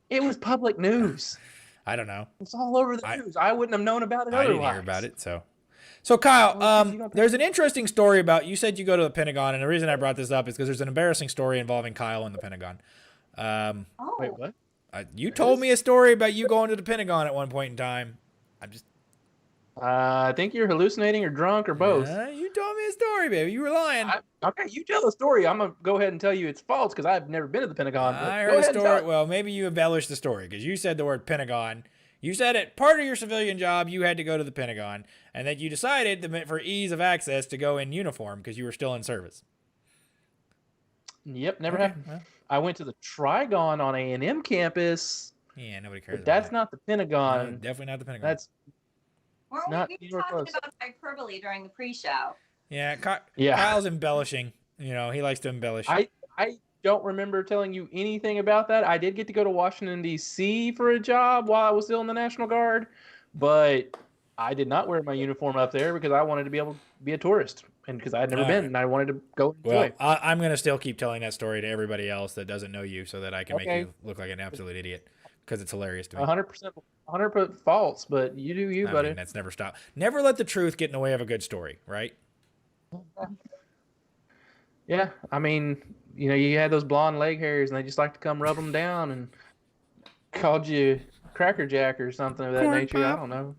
It was public news. I don't know. It's all over the news. I wouldn't have known about it otherwise. I didn't hear about it. So Kyle, there's an interesting story about, you said you go to the Pentagon, and the reason I brought this up is because there's an embarrassing story involving Kyle and the Pentagon. Wait, what? You told me a story about you going to the Pentagon at one point in time. I think you're hallucinating or drunk or both. You told me a story, baby. You were lying. Okay, you tell the story. I'm going to go ahead and tell you it's false because I've never been to the Pentagon. I heard a story. Well, maybe you embellished the story because you said the word Pentagon. You said it part of your civilian job, you had to go to the Pentagon, and that you decided for ease of access to go in uniform because you were still in service. Yep, never happened. Well. I went to the Trigon on A&M campus. Yeah, nobody cares about that's that. not the Pentagon. No, definitely not the Pentagon. That's not we were talking about hyperbole during the pre-show. Yeah, Kyle's embellishing. He likes to embellish. I don't remember telling you anything about that. I did get to go to Washington, D.C. for a job while I was still in the National Guard, but I did not wear my uniform up there because I wanted to be able to be a tourist and because I had never been and I wanted to go enjoy. Well, I'm going to still keep telling that story to everybody else that doesn't know you so that I can make you look like an absolute idiot because it's hilarious to me. 100% false, but you do you, buddy. That's never stopped. Never let the truth get in the way of a good story, right? Yeah, I mean, you had those blonde leg hairs, and they just like to come rub them down, and called you Cracker Jack or something of that Corn nature. I Pop. don't know.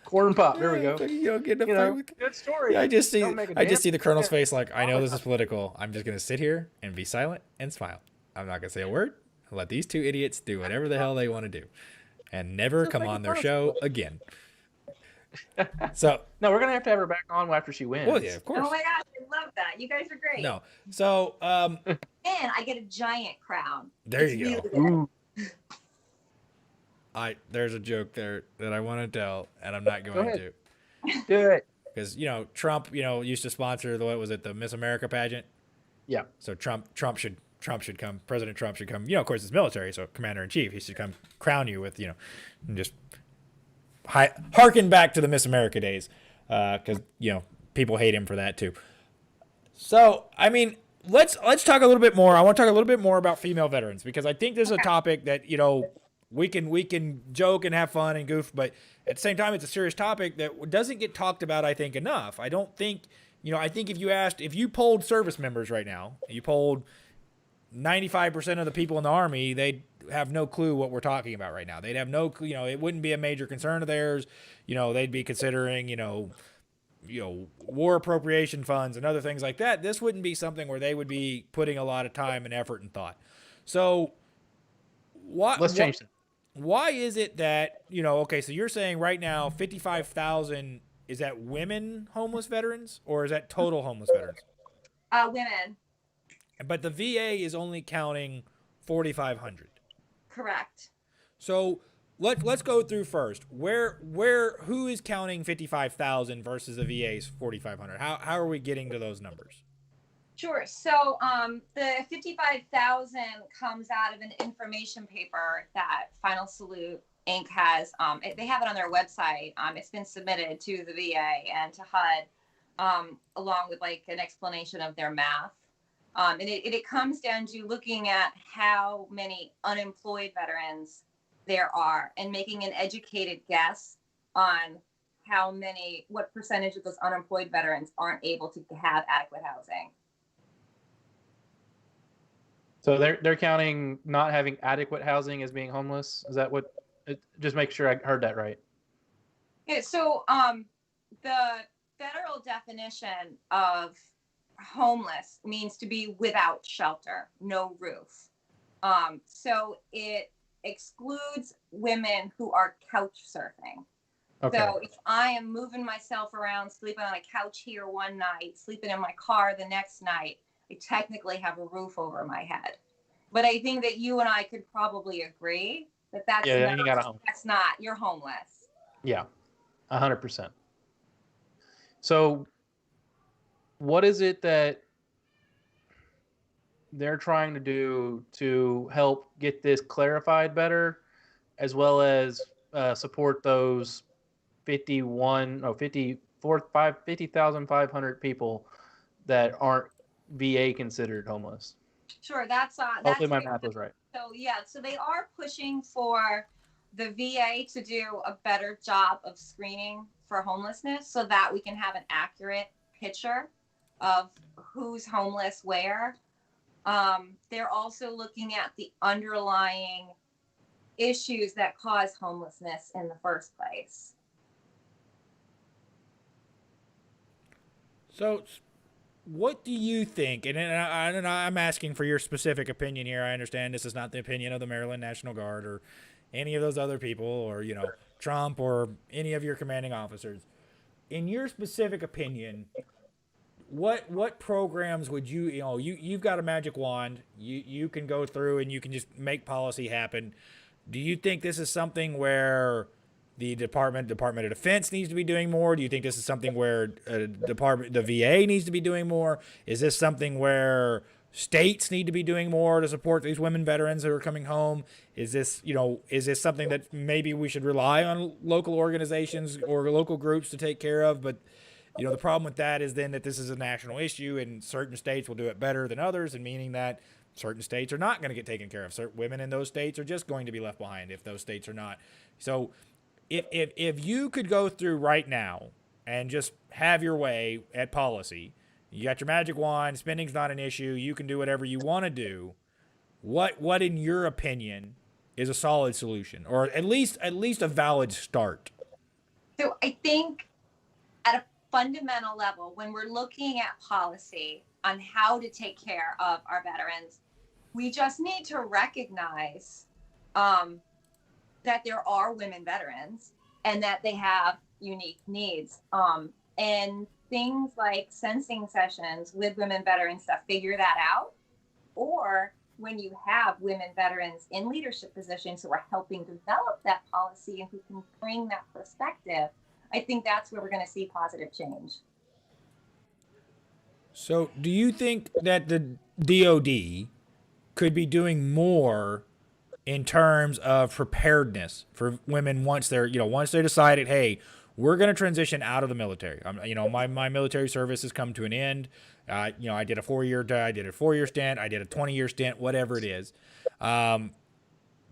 Corn Pop. There we go. You know, get in a You fight know, with. good story. Yeah, I just see Don't make a I just damn see the Colonel's sense. face like, I know this is political. I'm just gonna sit here and be silent and smile. I'm not gonna say a word. I'll let these two idiots do whatever the hell they want to do, and never Just come make on a their fun of show again. So, No, we're gonna have to have her back on after she wins. well, yeah, of course. Oh my gosh, I love that. You guys are great. No, so And I get a giant crown. there It's you go. really good. Ooh, There's a joke there that I want to tell, and I'm not going ahead. to, do it. because Trump used to sponsor the Miss America pageant. Yeah. So Trump should come. President Trump should come. Of course, it's military, so commander in chief. He should come crown you with and just harken back to the Miss America days, because people hate him for that too. So I mean, let's talk a little bit more. I want to talk a little bit more about female veterans, because I think this is a topic that we can joke and have fun and goof, but at the same time, it's a serious topic that doesn't get talked about, I think, enough. I don't think I think if you polled service members right now, you polled 95% of the people in the Army, they'd have no clue what we're talking about right now. They'd have no clue, it wouldn't be a major concern of theirs. They'd be considering, war appropriation funds and other things like that. This wouldn't be something where they would be putting a lot of time and effort and thought. So Let's change that. why is it that, okay, so you're saying right now 55,000, is that women homeless veterans, or is that total homeless veterans? Women. But the VA is only counting 4,500. Correct. So let's go through first. Who is counting 55,000 versus the VA's 4,500? How are we getting to those numbers? Sure. So the 55,000 comes out of an information paper that Final Salute Inc. has. They have it on their website. It's been submitted to the VA and to HUD, along with like an explanation of their math. And it comes down to looking at how many unemployed veterans there are and making an educated guess on what percentage of those unemployed veterans aren't able to have adequate housing. So they're counting not having adequate housing as being homeless. Is that what? Just make sure I heard that right. Yeah, so the federal definition of homeless means to be without shelter, no roof. So it excludes women who are couch surfing. Okay. So if I am moving myself around, sleeping on a couch here one night, sleeping in my car the next night, I technically have a roof over my head. But I think that you and I could probably agree that that's not, you're homeless. Yeah, 100%. So what is it that they're trying to do to help get this clarified better, as well as support those 50,500 people that aren't VA considered homeless? Sure, that's Hopefully my math was right. So they are pushing for the VA to do a better job of screening for homelessness so that we can have an accurate picture of who's homeless where. They're also looking at the underlying issues that cause homelessness in the first place. So what do you think? And I'm asking for your specific opinion here. I understand this is not the opinion of the Maryland National Guard or any of those other people, or Trump or any of your commanding officers. In your specific opinion, what programs would you've got a magic wand, you can go through and you can just make policy happen. Do you think this is something where the Department of Defense needs to be doing more? Do you think this is something where the VA needs to be doing more? Is this something where states need to be doing more to support these women veterans that are coming home? Is this something that maybe we should rely on local organizations or local groups to take care of? But the problem with that is then that this is a national issue, and certain states will do it better than others, and meaning that certain states are not going to get taken care of. Certain women in those states are just going to be left behind if those states are not. So if you could go through right now and just have your way at policy, you got your magic wand, spending's not an issue, you can do whatever you want to do, what in your opinion is a solid solution, or at least a valid start? So I think at a fundamental level, when we're looking at policy on how to take care of our veterans, we just need to recognize that there are women veterans and that they have unique needs. And things like sensing sessions with women veterans to figure that out, or when you have women veterans in leadership positions who are helping develop that policy and who can bring that perspective, I think that's where we're going to see positive change. So, do you think that the DoD could be doing more in terms of preparedness for women once they're, once they decided, hey, we're going to transition out of the military. My military service has come to an end. I did a 4-year stint. I did a 20-year stint, whatever it is.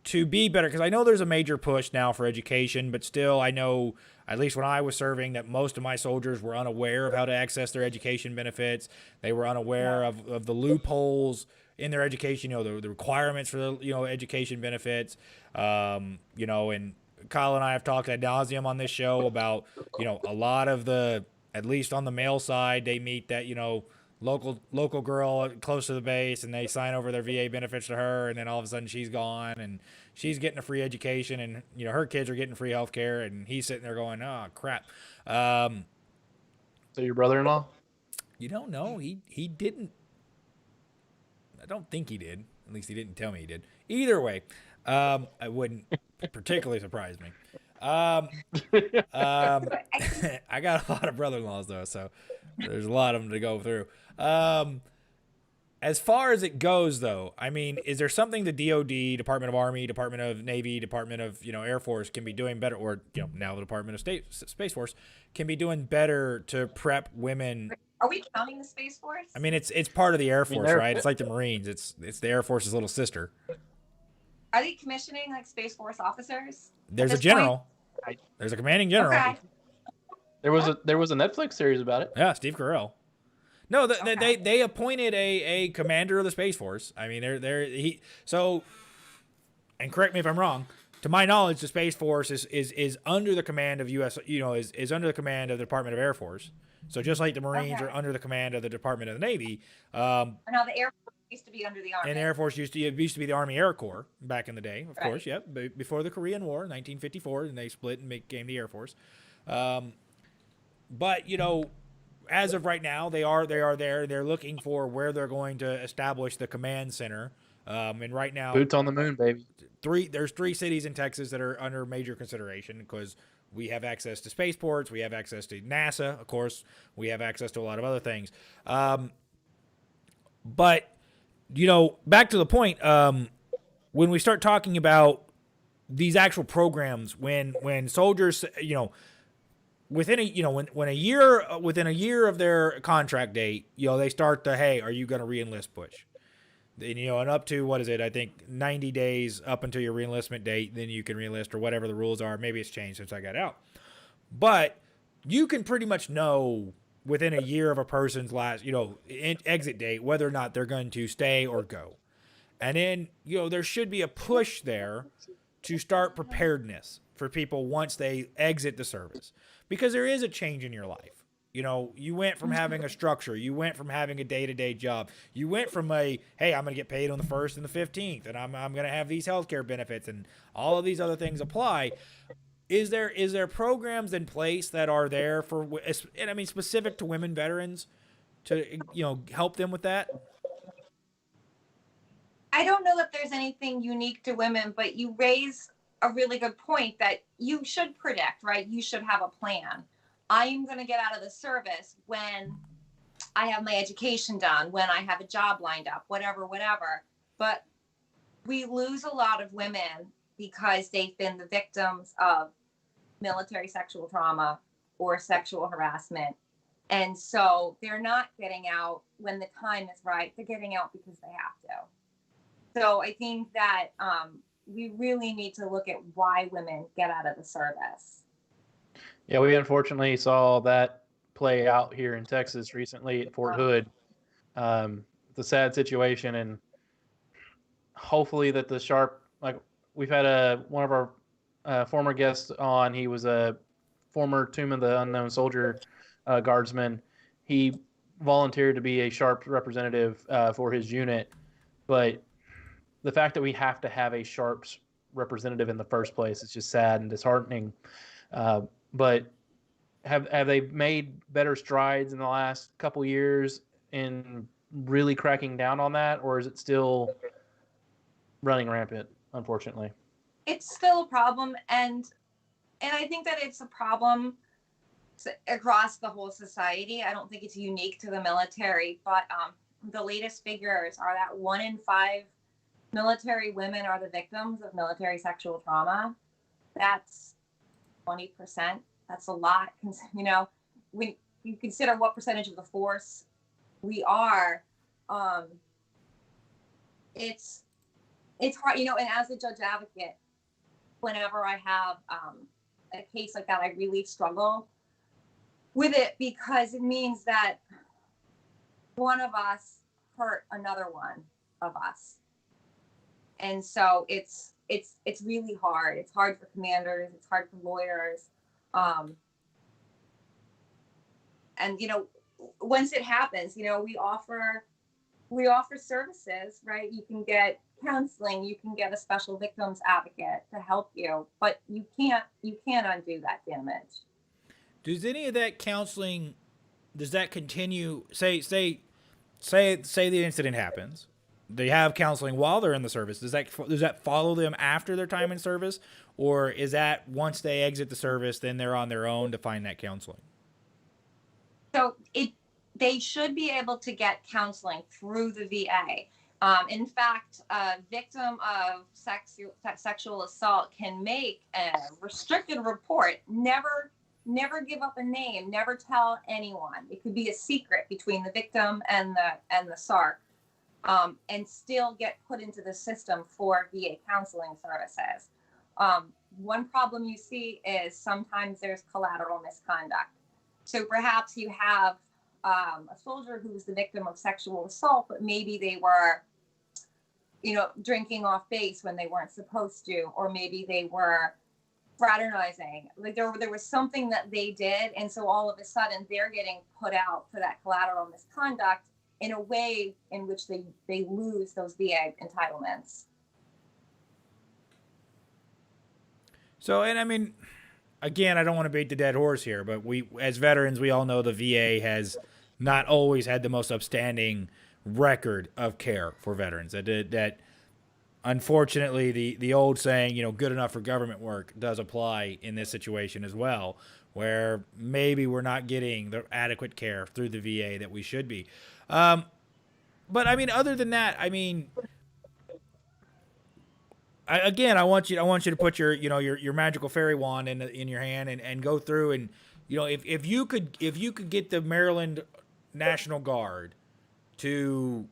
To be better, because I know there's a major push now for education, but still I know, at least when I was serving, that most of my soldiers were unaware of how to access their education benefits. They were unaware of the loopholes in their education, the requirements for the, education benefits, and Kyle and I have talked ad nauseum on this show about, a lot of the, at least on the male side, they meet that, local girl close to the base, and they sign over their VA benefits to her, and then all of a sudden she's gone, and she's getting a free education, and her kids are getting free health care, and he's sitting there going, oh crap. So your brother-in-law? You don't know. He didn't. I don't think he did. At least he didn't tell me he did. Either way, I wouldn't particularly surprise me. I got a lot of brother-in-laws though, so there's a lot of them to go through. As far as it goes, though, I mean, is there something the DoD, Department of Army, Department of Navy, Department of Air Force can be doing better, or now the Department of Space Force can be doing better to prep women? Are we counting the Space Force? I mean, it's part of the Air Force, right? It's like the Marines. It's the Air Force's little sister. Are they commissioning like Space Force officers? There's a general. There's a commanding general. Okay. There was a Netflix series about it. Yeah, Steve Carell. No, they appointed a commander of the Space Force. I mean, and correct me if I'm wrong. To my knowledge, the Space Force is under the command of U.S. is under the command of the Department of Air Force. So just like the Marines are under the command of the Department of the Navy. Now the Air Force used to be under the Army. And the Air Force used to be the Army Air Corps back in the day, of course. Yep, before the Korean War, 1954, and they split and became the Air Force. But as of right now, they are there. They're looking for where they're going to establish the command center. And right now, boots on the moon, baby. There's 3 cities in Texas that are under major consideration because we have access to spaceports, we have access to NASA, of course, we have access to a lot of other things. But back to the point, when we start talking about these actual programs, when soldiers, within a year of their contract date, they start the, hey, are you going to re-enlist push? And up to, what is it? I think 90 days up until your re-enlistment date, then you can re-enlist or whatever the rules are. Maybe it's changed since I got out. But you can pretty much know within a year of a person's last, exit date, whether or not they're going to stay or go. And then, there should be a push there to start preparedness for people once they exit the service. Because there is a change in your life. You went from having a structure. You went from having a day-to-day job. You went from hey, I'm going to get paid on the 1st and the 15th, and I'm going to have these healthcare benefits, and all of these other things apply. Is there programs in place that are there for, and I mean specific to women veterans, to help them with that? I don't know that there's anything unique to women, but you raise a really good point that you should predict, right? You should have a plan. I am going to get out of the service when I have my education done, when I have a job lined up, whatever. But we lose a lot of women because they've been the victims of military sexual trauma or sexual harassment. And so they're not getting out when the time is right. They're getting out because they have to. So I think that we really need to look at why women get out of the service. Yeah, we unfortunately saw that play out here in Texas recently at Fort Hood. It's a sad situation, and hopefully that the sharp, like we've had one of our former guests on. He was a former Tomb of the Unknown Soldier guardsman. He volunteered to be a Sharps representative for his unit, but the fact that we have to have a Sharps representative in the first place is just sad and disheartening. But have they made better strides in the last couple years in really cracking down on that, or is it still running rampant, unfortunately? It's still a problem, and I think that it's a problem across the whole society. I don't think it's unique to the military, but the latest figures are that 1 in 5 military women are the victims of military sexual trauma. That's 20%. That's a lot. You know, when you consider what percentage of the force we are, it's hard, you know. And as a judge advocate, whenever I have a case like that, I really struggle with it, because it means that one of us hurt another one of us. And so it's really hard. It's hard for commanders. It's hard for lawyers. And, you know, once it happens, you know, we offer services, right? You can get counseling, you can get a special victims advocate to help you, but you can't undo that damage. Does any of that counseling, does that continue? Say the incident happens. They have counseling while they're in the service. Does that follow them after their time in service, or is that once they exit the service, then they're on their own to find that counseling? So they should be able to get counseling through the VA. In fact, a victim of sexual assault can make a restricted report, never give up a name, never tell anyone. It could be a secret between the victim and the SARC, and still get put into the system for VA counseling services. One problem you see is sometimes there's collateral misconduct. So perhaps you have a soldier who's the victim of sexual assault, but maybe they were, you know, drinking off base when they weren't supposed to, or maybe they were fraternizing. Like there was something that they did, and so all of a sudden they're getting put out for that collateral misconduct in a way in which they lose those VA entitlements. So, and I mean, again, I don't want to beat the dead horse here, but we, as veterans, we all know the VA has not always had the most upstanding record of care for veterans. That unfortunately, the old saying, you know, good enough for government work does apply in this situation as well, where maybe we're not getting the adequate care through the VA that we should be. But I mean, other than that, I mean, I want you to put your magical fairy wand in your hand and go through, and you know, if you could get the Maryland National Guard to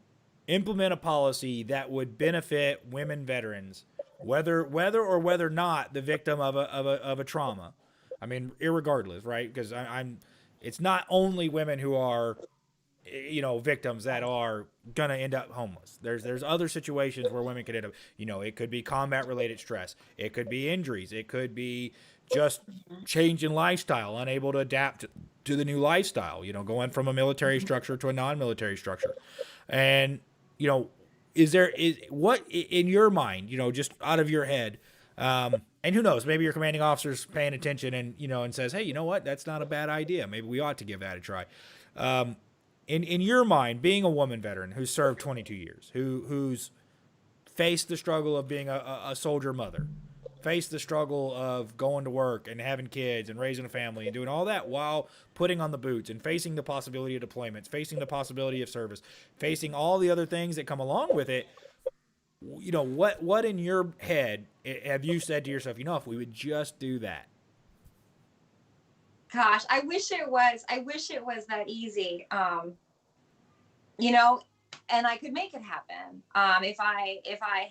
implement a policy that would benefit women veterans, whether or not the victim of a trauma. I mean, irregardless, right? Because it's not only women who are, you know, victims that are gonna end up homeless. There's other situations where women could end up, you know, it could be combat related stress, it could be injuries, it could be just change in lifestyle, unable to adapt to the new lifestyle, you know, going from a military structure to a non-military structure. And you know, is what in your mind, you know, just out of your head, and who knows, maybe your commanding officer's paying attention and, you know, and says, hey, you know what, that's not a bad idea, maybe we ought to give that a try. In your mind, being a woman veteran who's served 22 years, who's faced the struggle of being a soldier mother, faced the struggle of going to work and having kids and raising a family and doing all that while putting on the boots and facing the possibility of deployments, facing the possibility of service, facing all the other things that come along with it, you know, what in your head have you said to yourself, you know, if we would just do that? Gosh, I wish it was that easy. You know, and I could make it happen. If I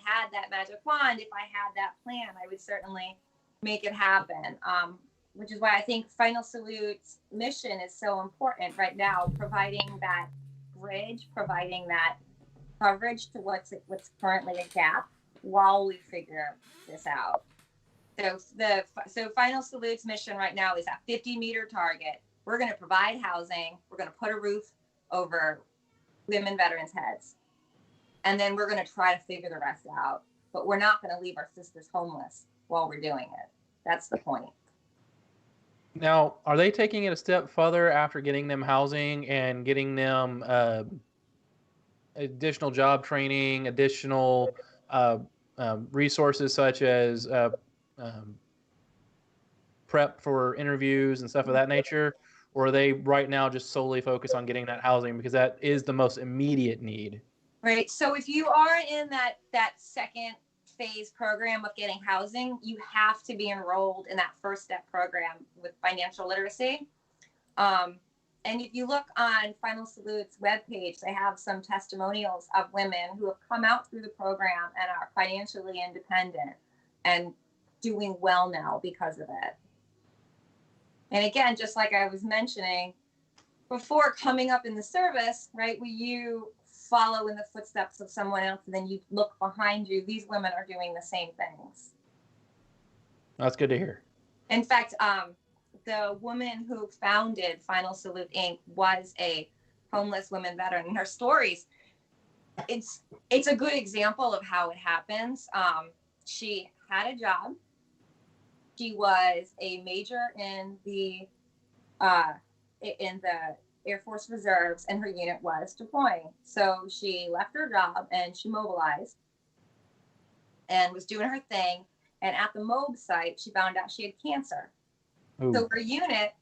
had that magic wand, if I had that plan, I would certainly make it happen. Which is why I think Final Salute's mission is so important right now, providing that bridge, providing that coverage to what's currently a gap while we figure this out. So Final Salute's mission right now is that 50-meter target. We're going to provide housing. We're going to put a roof over women veterans' heads. And then we're going to try to figure the rest out. But we're not going to leave our sisters homeless while we're doing it. That's the point. Now, are they taking it a step further after getting them housing and getting them additional job training, additional resources such as prep for interviews and stuff of that nature? Or are they right now just solely focused on getting that housing because that is the most immediate need? Right. So if you are in that second phase program of getting housing, you have to be enrolled in that first step program with financial literacy. And if you look on Final Salute's webpage, they have some testimonials of women who have come out through the program and are financially independent and doing well now because of it. And again, just like I was mentioning before, coming up in the service, right, where you follow in the footsteps of someone else and then you look behind you, these women are doing the same things. That's good to hear. In fact, the woman who founded Final Salute Inc. was a homeless women veteran. And her stories, it's a good example of how it happens. She had a job. She was a major in the Air Force Reserves, and her unit was deploying. So she left her job and she mobilized and was doing her thing. And at the MOB site, she found out she had cancer. Ooh. So her unit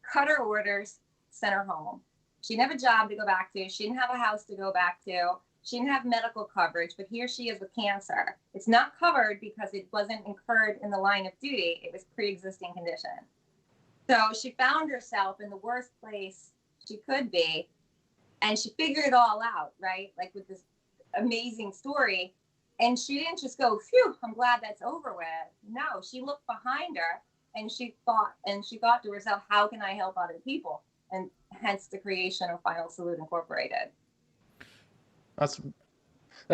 cut her orders, sent her home. She didn't have a job to go back to. She didn't have a house to go back to. She didn't have medical coverage, but here she is with cancer. It's not covered because it wasn't incurred in the line of duty. It was pre-existing condition. So she found herself in the worst place she could be, and she figured it all out, right? Like with this amazing story. And she didn't just go, phew, I'm glad that's over with. No, she looked behind her and she thought to herself, how can I help other people? And hence the creation of Final Salute Incorporated. That's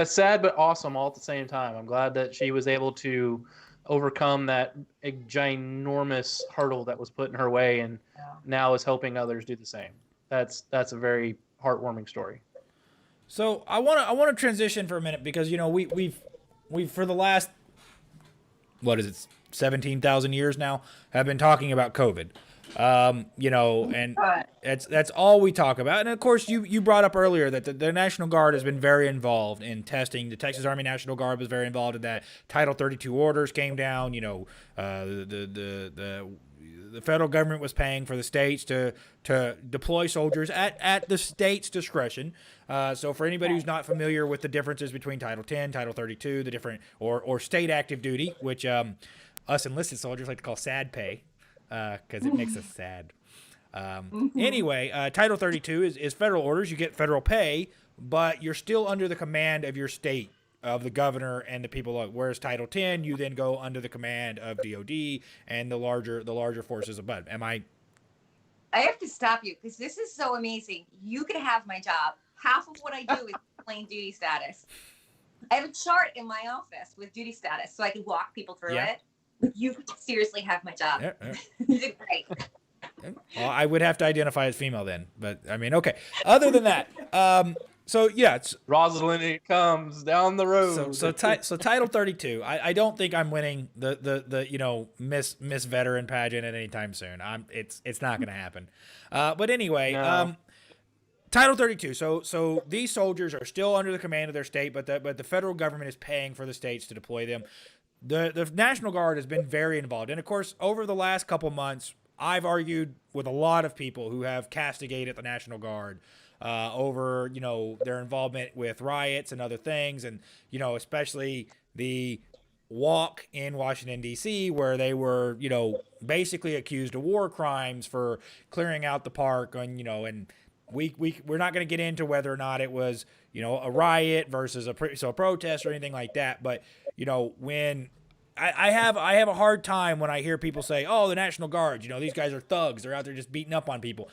sad but awesome all at the same time. I'm glad that she was able to overcome that ginormous hurdle that was put in her way and now is helping others do the same. That's a very heartwarming story. So I want to transition for a minute because we've for the last 17,000 years now have been talking about COVID. And that's all we talk about. And of course, you brought up earlier that the National Guard has been very involved in testing. The Texas Army National Guard was very involved in that. Title 32 orders came down. The federal government was paying for the states to deploy soldiers at the state's discretion. So for anybody who's not familiar with the differences between Title 10, Title 32, the different or state active duty, which us enlisted soldiers like to call sad pay. Because it makes us sad. Anyway, Title 32 is federal orders. You get federal pay, but you're still under the command of your state, of the governor and the people. Whereas Title 10, you then go under the command of DOD and the larger forces above. I have to stop you because this is so amazing. You could have my job. Half of what I do is plain duty status. I have a chart in my office with duty status so I can walk people through it. You seriously have my job. Yeah. You did great. Well, I would have to identify as female then, but I mean, okay. Other than that, so yeah, it's Rosalind. It comes down the road. So Title 32. I don't think I'm winning the Miss Veteran pageant at any time soon. It's not going to happen. But anyway, no. Title 32. So these soldiers are still under the command of their state, but the federal government is paying for the states to deploy them. The National Guard has been very involved. And, of course, over the last couple months, I've argued with a lot of people who have castigated the National Guard over, their involvement with riots and other things. And, especially the walk in Washington, D.C., where they were, basically accused of war crimes for clearing out the park. And, and we're not going to get into whether or not it was, a riot versus a protest or anything like that. But, when I have a hard time when I hear people say, oh, the National Guard, these guys are thugs. They're out there just beating up on people.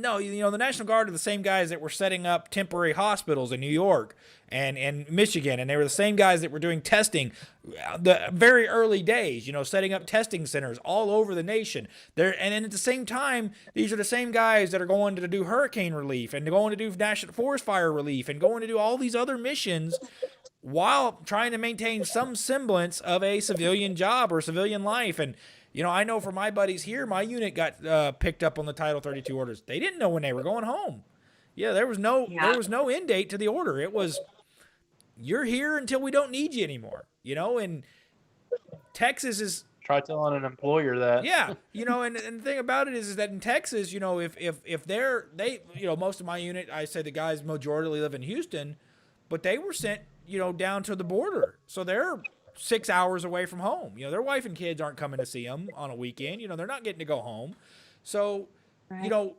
no, the National Guard are the same guys that were setting up temporary hospitals in New York and Michigan, and they were the same guys that were doing testing the very early days, setting up testing centers all over the nation. And then at the same time, these are the same guys that are going to do hurricane relief and going to do national forest fire relief and going to do all these other missions while trying to maintain some semblance of a civilian job or civilian life. And I know for my buddies here, my unit got picked up on the Title 32 orders. They didn't know when they were going home. Yeah, there was no end date to the order. It was, you're here until we don't need you anymore. And Texas is, Try telling an employer that. yeah, and the thing about it is that in Texas, if they most of my unit, I say the guys majority live in Houston, but they were sent down to the border, so they're 6 hours away from home. Their wife and kids aren't coming to see them on a weekend. They're not getting to go home. So, Right.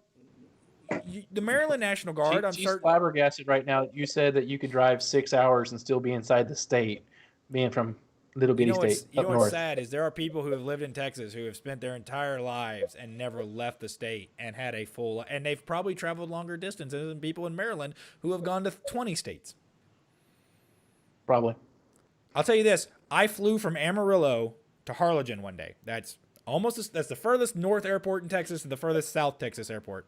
The Maryland National Guard, I'm She's certain. flabbergasted right now. You said that you could drive 6 hours and still be inside the state, being from little bitty state up What's north. sad is there are people who have lived in Texas who have spent their entire lives and never left the state and had a full, and they've probably traveled longer distances than people in Maryland who have gone to 20 states. Probably. I'll tell you this. I flew from Amarillo to Harlingen one day. That's the furthest north airport in Texas and the furthest south Texas airport.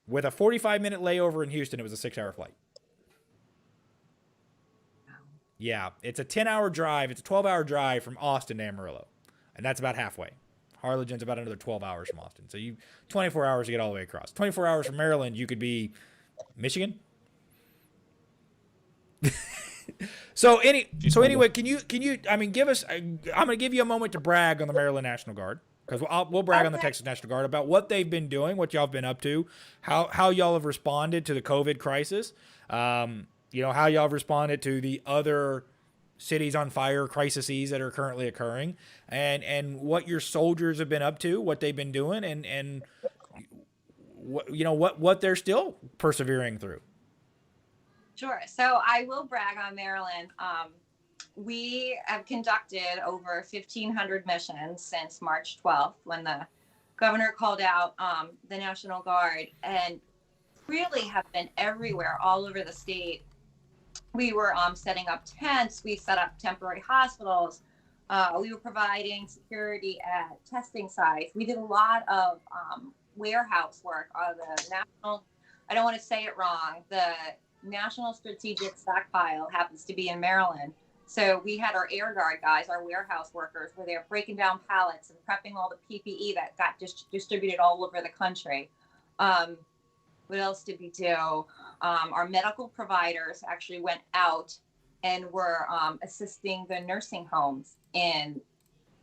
With a 45-minute layover in Houston, it was a 6-hour flight. Yeah, it's a 10-hour drive. It's a 12-hour drive from Austin to Amarillo. And that's about halfway. Harlingen's about another 12 hours from Austin. So 24 hours to get all the way across. 24 hours from Maryland, you could be Michigan. So anyway, can you give us? I'm going to give you a moment to brag on the Maryland National Guard, because we'll brag on the Texas National Guard about what they've been doing, what y'all have been up to, how y'all have responded to the COVID crisis, how y'all have responded to the other cities on fire crises that are currently occurring, and what your soldiers have been up to, what they've been doing, and what they're still persevering through. Sure. So I will brag on Maryland. We have conducted over 1,500 missions since March 12th, when the governor called out the National Guard, and really have been everywhere, all over the state. We were setting up tents. We set up temporary hospitals. We were providing security at testing sites. We did a lot of warehouse work. The national, I don't want to say it wrong, the National Strategic Stockpile happens to be in Maryland. So we had our air guard guys, our warehouse workers, where they're breaking down pallets and prepping all the PPE that got distributed all over the country. What else did we do? Our medical providers actually went out and were assisting the nursing homes in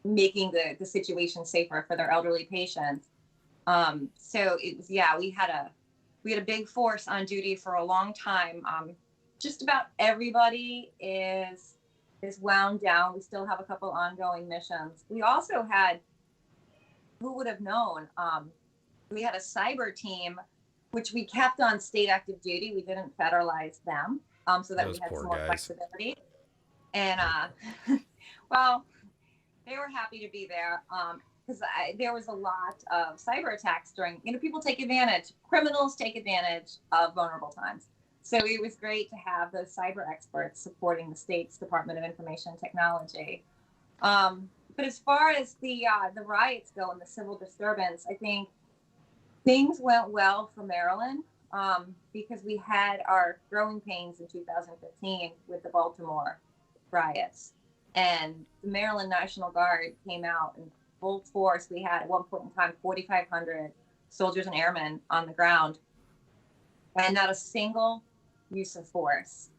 making the situation safer for their elderly patients. So it was, we had a big force on duty for a long time. Just about everybody is wound down. We still have a couple ongoing missions. We also had, who would have known, we had a cyber team, which we kept on state active duty. We didn't federalize them, so that we had some more flexibility. And well, they were happy to be there. Because there was a lot of cyber attacks during, people take advantage, criminals take advantage of vulnerable times. So it was great to have those cyber experts supporting the state's Department of Information and Technology. But as far as the riots go and the civil disturbance, I think things went well for Maryland because we had our growing pains in 2015 with the Baltimore riots. And the Maryland National Guard came out and full force. We had at one point in time 4,500 soldiers and airmen on the ground, and not a single use of force.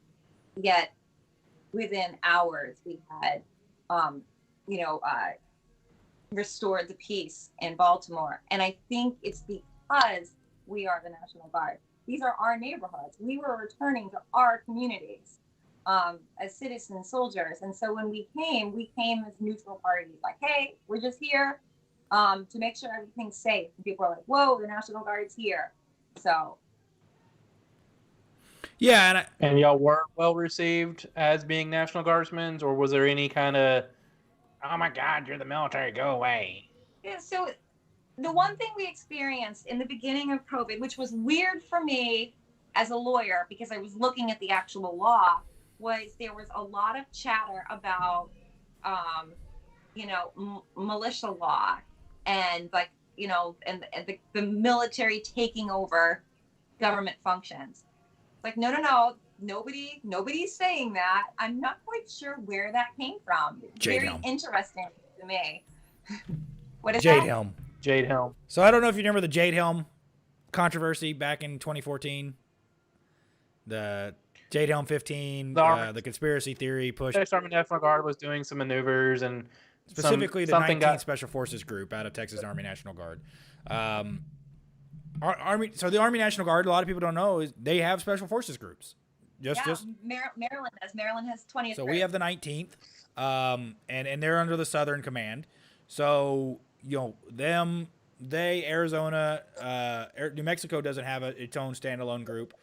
Yet within hours we had restored the peace in Baltimore. And I think it's because we are the National Guard. These are our neighborhoods. We were returning to our communities as citizen soldiers. And so when we came as neutral parties, like, hey, we're just here to make sure everything's safe. And people are like, whoa, the National Guard's here. So. Yeah. And y'all were well received as being National Guardsmen, or was there any kind of, oh my God, you're the military, go away? Yeah, so the one thing we experienced in the beginning of COVID, which was weird for me as a lawyer because I was looking at the actual law, was there was a lot of chatter about, militia law and like, and the military taking over government functions. It's like, no, nobody's saying that. I'm not quite sure where that came from. Jade Very Helm. interesting to me. What is Jade that? Helm. Jade Helm. So I don't know if you remember the Jade Helm controversy back in 2014. The Jade Helm 15, the conspiracy theory push. Texas Army National Guard was doing some maneuvers and Specifically the something 19th Special Forces group out of Texas Army National Guard. So the Army National Guard, a lot of people don't know, is they have Special Forces groups. Maryland does. Maryland has 20th. So we have the 19th, and they're under the Southern Command. So, Arizona, New Mexico doesn't have its own standalone group.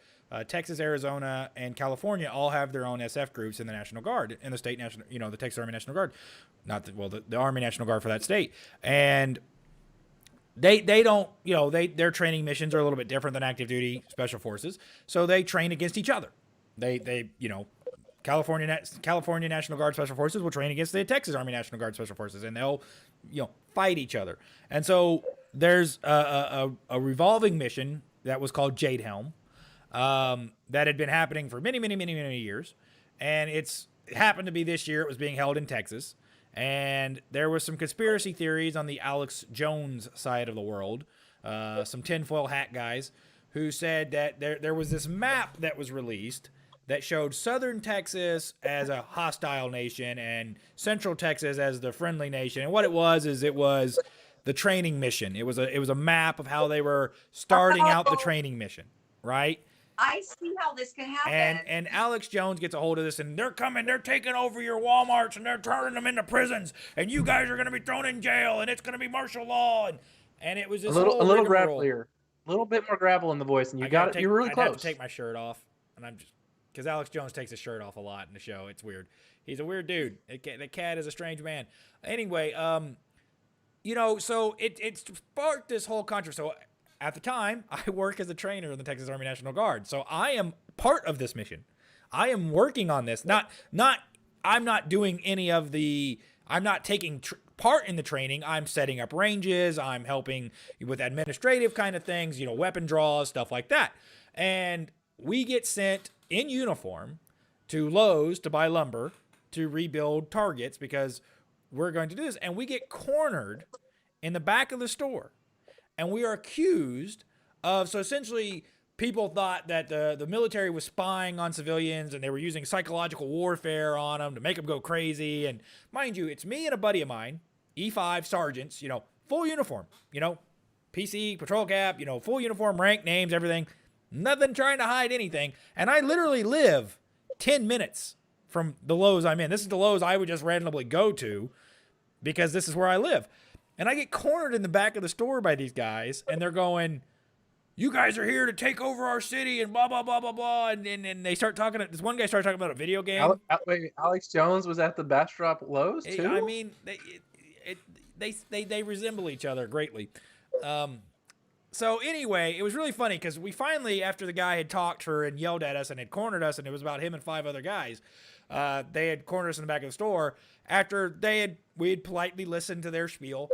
Texas, Arizona, and California all have their own SF groups in the National Guard, in the state national, the Texas Army National Guard, the Army National Guard for that state. And they don't, their training missions are a little bit different than active duty special forces. So they train against each other. California National Guard Special Forces will train against the Texas Army National Guard Special Forces, and they'll, fight each other. And so there's a revolving mission that was called Jade Helm, that had been happening for many, many, many, many years. And it happened to be this year. It was being held in Texas. And there was some conspiracy theories on the Alex Jones side of the world, some tinfoil hat guys who said that there was this map that was released that showed southern Texas as a hostile nation and central Texas as the friendly nation. And what it was the training mission. It was a map of how they were starting out the training mission, right? I see how this could happen. And Alex Jones gets a hold of this, and they're taking over your Walmarts, and they're turning them into prisons, and you guys are going to be thrown in jail, and it's going to be martial law, and it was this a little rigmarole. grabblier, a little bit more gravel in the voice, and you're really close. I have to take my shirt off, and I'm just because Alex Jones takes his shirt off a lot in the show. It's weird. He's a weird dude. The cat is a strange man. Anyway, so it sparked this whole controversy. So at the time, I work as a trainer in the Texas Army National Guard. So I am part of this mission. I am working on this. I'm not doing any of the, I'm not taking part in the training. I'm setting up ranges. I'm helping with administrative kind of things, weapon draws, stuff like that. And we get sent in uniform to Lowe's to buy lumber to rebuild targets because we're going to do this. And we get cornered in the back of the store. And we are accused of, so essentially people thought that the military was spying on civilians and they were using psychological warfare on them to make them go crazy. And mind you, it's me and a buddy of mine, E5 sergeants, full uniform, PC, patrol cap, full uniform, rank, names, everything. Nothing trying to hide anything. And I literally live 10 minutes from the Lowe's I'm in. This is the Lowe's I would just randomly go to because this is where I live. And I get cornered in the back of the store by these guys, and they're going, you guys are here to take over our city and blah, blah, blah, blah, blah. And they start talking, this one guy started talking about a video game. Wait, Alex Jones was at the Bastrop Lowe's too? I mean, they resemble each other greatly. So anyway, it was really funny because we finally, after the guy had talked to her and yelled at us and had cornered us, and it was about him and 5 other guys, they had cornered us in the back of the store. After we had politely listened to their spiel,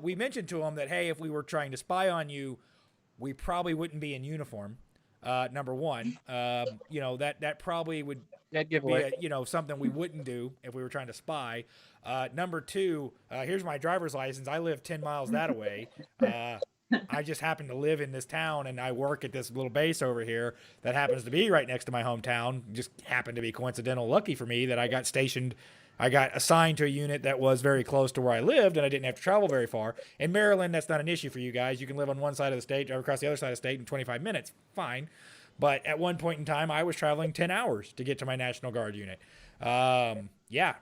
we mentioned to them that, hey, if we were trying to spy on you, we probably wouldn't be in uniform. Number one, that probably would be something we wouldn't do if we were trying to spy. Number two, here's my driver's license. I live 10 miles that away. I just happen to live in this town, and I work at this little base over here that happens to be right next to my hometown. Just happened to be coincidental lucky for me that I got assigned to a unit that was very close to where I lived, and I didn't have to travel very far. In Maryland, that's not an issue for you guys. You can live on one side of the state, drive across the other side of the state in 25 minutes. Fine. But at one point in time, I was traveling 10 hours to get to my National Guard unit.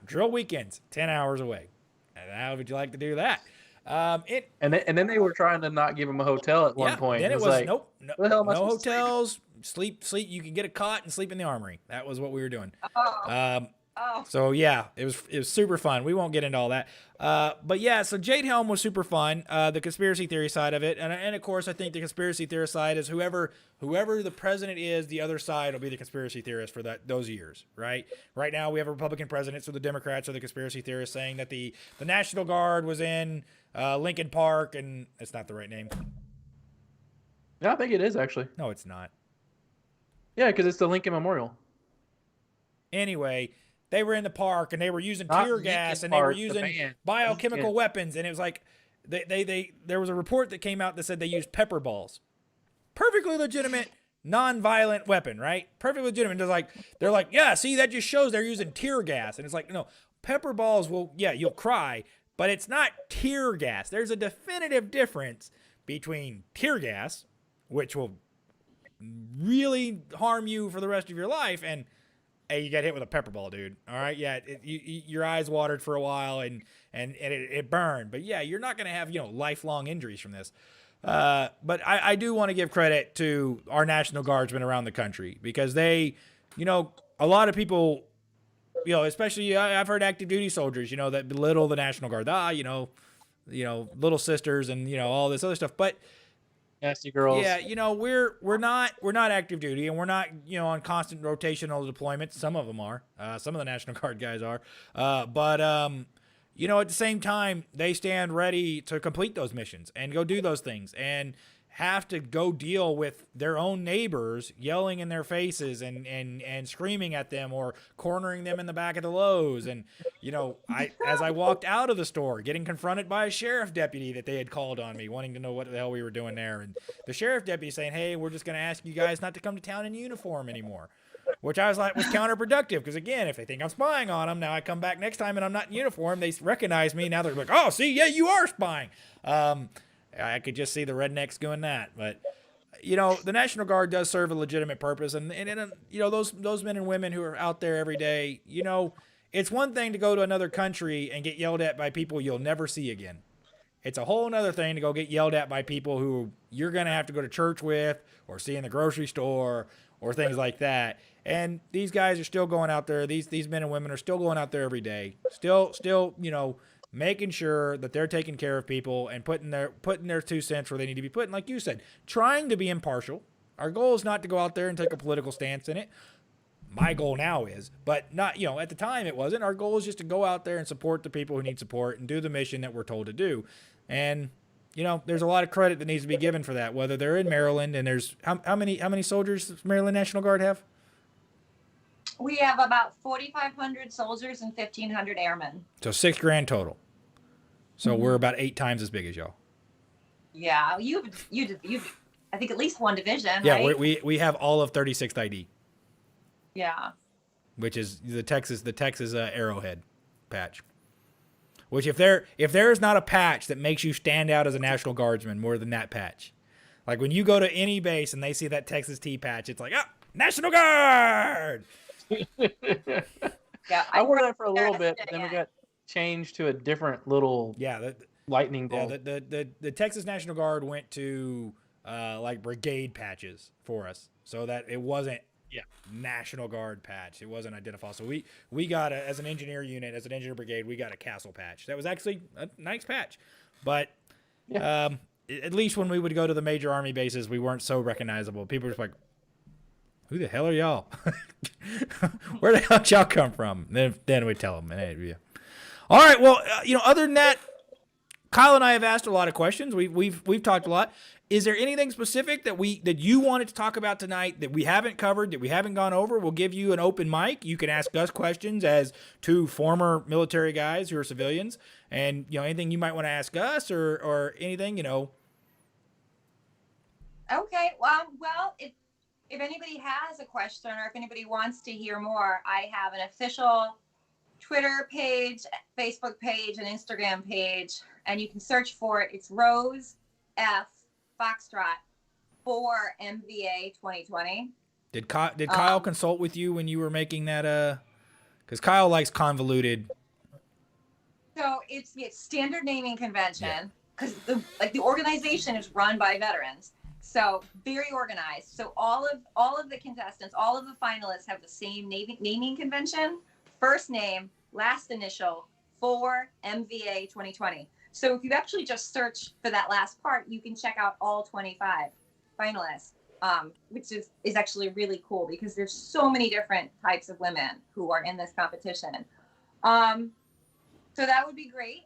Drill weekends, 10 hours away. And how would you like to do that? And then they were trying to not give him a hotel at one point. Then it was like, no hotels. Sleep. You can get a cot and sleep in the armory. That was what we were doing. Oh, So yeah, it was super fun. We won't get into all that. But yeah, so Jade Helm was super fun. The conspiracy theory side of it, and of course, I think the conspiracy theorist side is whoever the president is, the other side will be the conspiracy theorist for those years, right? Right now, we have a Republican president, so the Democrats are the conspiracy theorists saying that the National Guard was in Lincoln Park, and it's not the right name. Yeah, I think it is actually. No, it's not. Yeah, because it's the Lincoln Memorial. Anyway, they were in the park and they were using Not tear Linkin gas and they were Park, the using band. biochemical Linkin. weapons, and it was like there was a report that came out that said they used pepper balls. Perfectly legitimate, non-violent weapon, right? Perfectly legitimate. They're like, yeah, see, that just shows they're using tear gas. And it's like, no, pepper balls you'll cry, but it's not tear gas. There's a definitive difference between tear gas, which will really harm you for the rest of your life, and hey, you got hit with a pepper ball, dude. All right, yeah, your eyes watered for a while and it burned, but yeah, you're not gonna have lifelong injuries from this. But I do want to give credit to our National Guardsmen around the country, because they, a lot of people, especially I've heard active duty soldiers, that belittle the National Guard, little sisters and all this other stuff, but. Nasty girls. Yeah, we're not active duty, and we're not on constant rotational deployments. Some of them are. Some of the National Guard guys are. But at the same time, they stand ready to complete those missions and go do those things, and have to go deal with their own neighbors yelling in their faces and screaming at them, or cornering them in the back of the Lowe's. And as I walked out of the store, getting confronted by a sheriff deputy that they had called on me, wanting to know what the hell we were doing there, and the sheriff deputy saying, hey, we're just going to ask you guys not to come to town in uniform anymore, which I was like was counterproductive, because again, if they think I'm spying on them, now I come back next time and I'm not in uniform, they recognize me, now they're like, oh, see, yeah, you are spying. I could just see the rednecks doing that. But, the National Guard does serve a legitimate purpose. And those men and women who are out there every day, it's one thing to go to another country and get yelled at by people you'll never see again. It's a whole other thing to go get yelled at by people who you're going to have to go to church with, or see in the grocery store, or things like that. And these guys are still going out there. These men and women are still going out there every day. Still, making sure that they're taking care of people and putting their 2 cents where they need to be put. And like you said, trying to be impartial. Our goal is not to go out there and take a political stance in it. My goal now is, but not, at the time it wasn't. Our goal is just to go out there and support the people who need support and do the mission that we're told to do. And, there's a lot of credit that needs to be given for that, whether they're in Maryland, and there's how many soldiers does Maryland National Guard have? we have about 4,500 soldiers and 1,500 airmen. So 6 grand total. So we're about 8 times as big as y'all. Yeah, you I think at least one division. Yeah, right? we have all of 36th ID, Yeah. which is the Texas Arrowhead patch. Which if there is not a patch that makes you stand out as a National Guardsman more than that patch. Like when you go to any base and they see that Texas T patch, it's like, National Guard. Yeah, I wore that for a little bit, but then we got changed to a different little lightning bolt. Yeah, the Texas National Guard went to like brigade patches for us, so that it wasn't National Guard patch. It wasn't identifiable. So we got as an engineer unit, as an engineer brigade, we got a castle patch. That was actually a nice patch, but at least when we would go to the major army bases, we weren't so recognizable. People were just like, who the hell are y'all? Where the hell did y'all come from? Then we tell them. All right. Well, other than that, Kyle and I have asked a lot of questions. We've talked a lot. Is there anything specific that you wanted to talk about tonight that we haven't covered, that we haven't gone over? We'll give you an open mic. You can ask us questions as 2 former military guys who are civilians, and anything you might want to ask us or anything. Okay. Well, if anybody has a question or if anybody wants to hear more, I have an official Twitter page, Facebook page, and Instagram page, and you can search for it. It's Rose F Foxtrot for MVA 2020. Did Kyle consult with you when you were making that? Because Kyle likes convoluted. So it's standard naming convention, because the organization is run by veterans. So very organized. So all of the contestants, all of the finalists have the same naming convention first name, last initial, 4 MVA 2020. So if you actually just search for that last part, you can check out all 25 finalists, which is actually really cool because there's so many different types of women who are in this competition. So that would be great.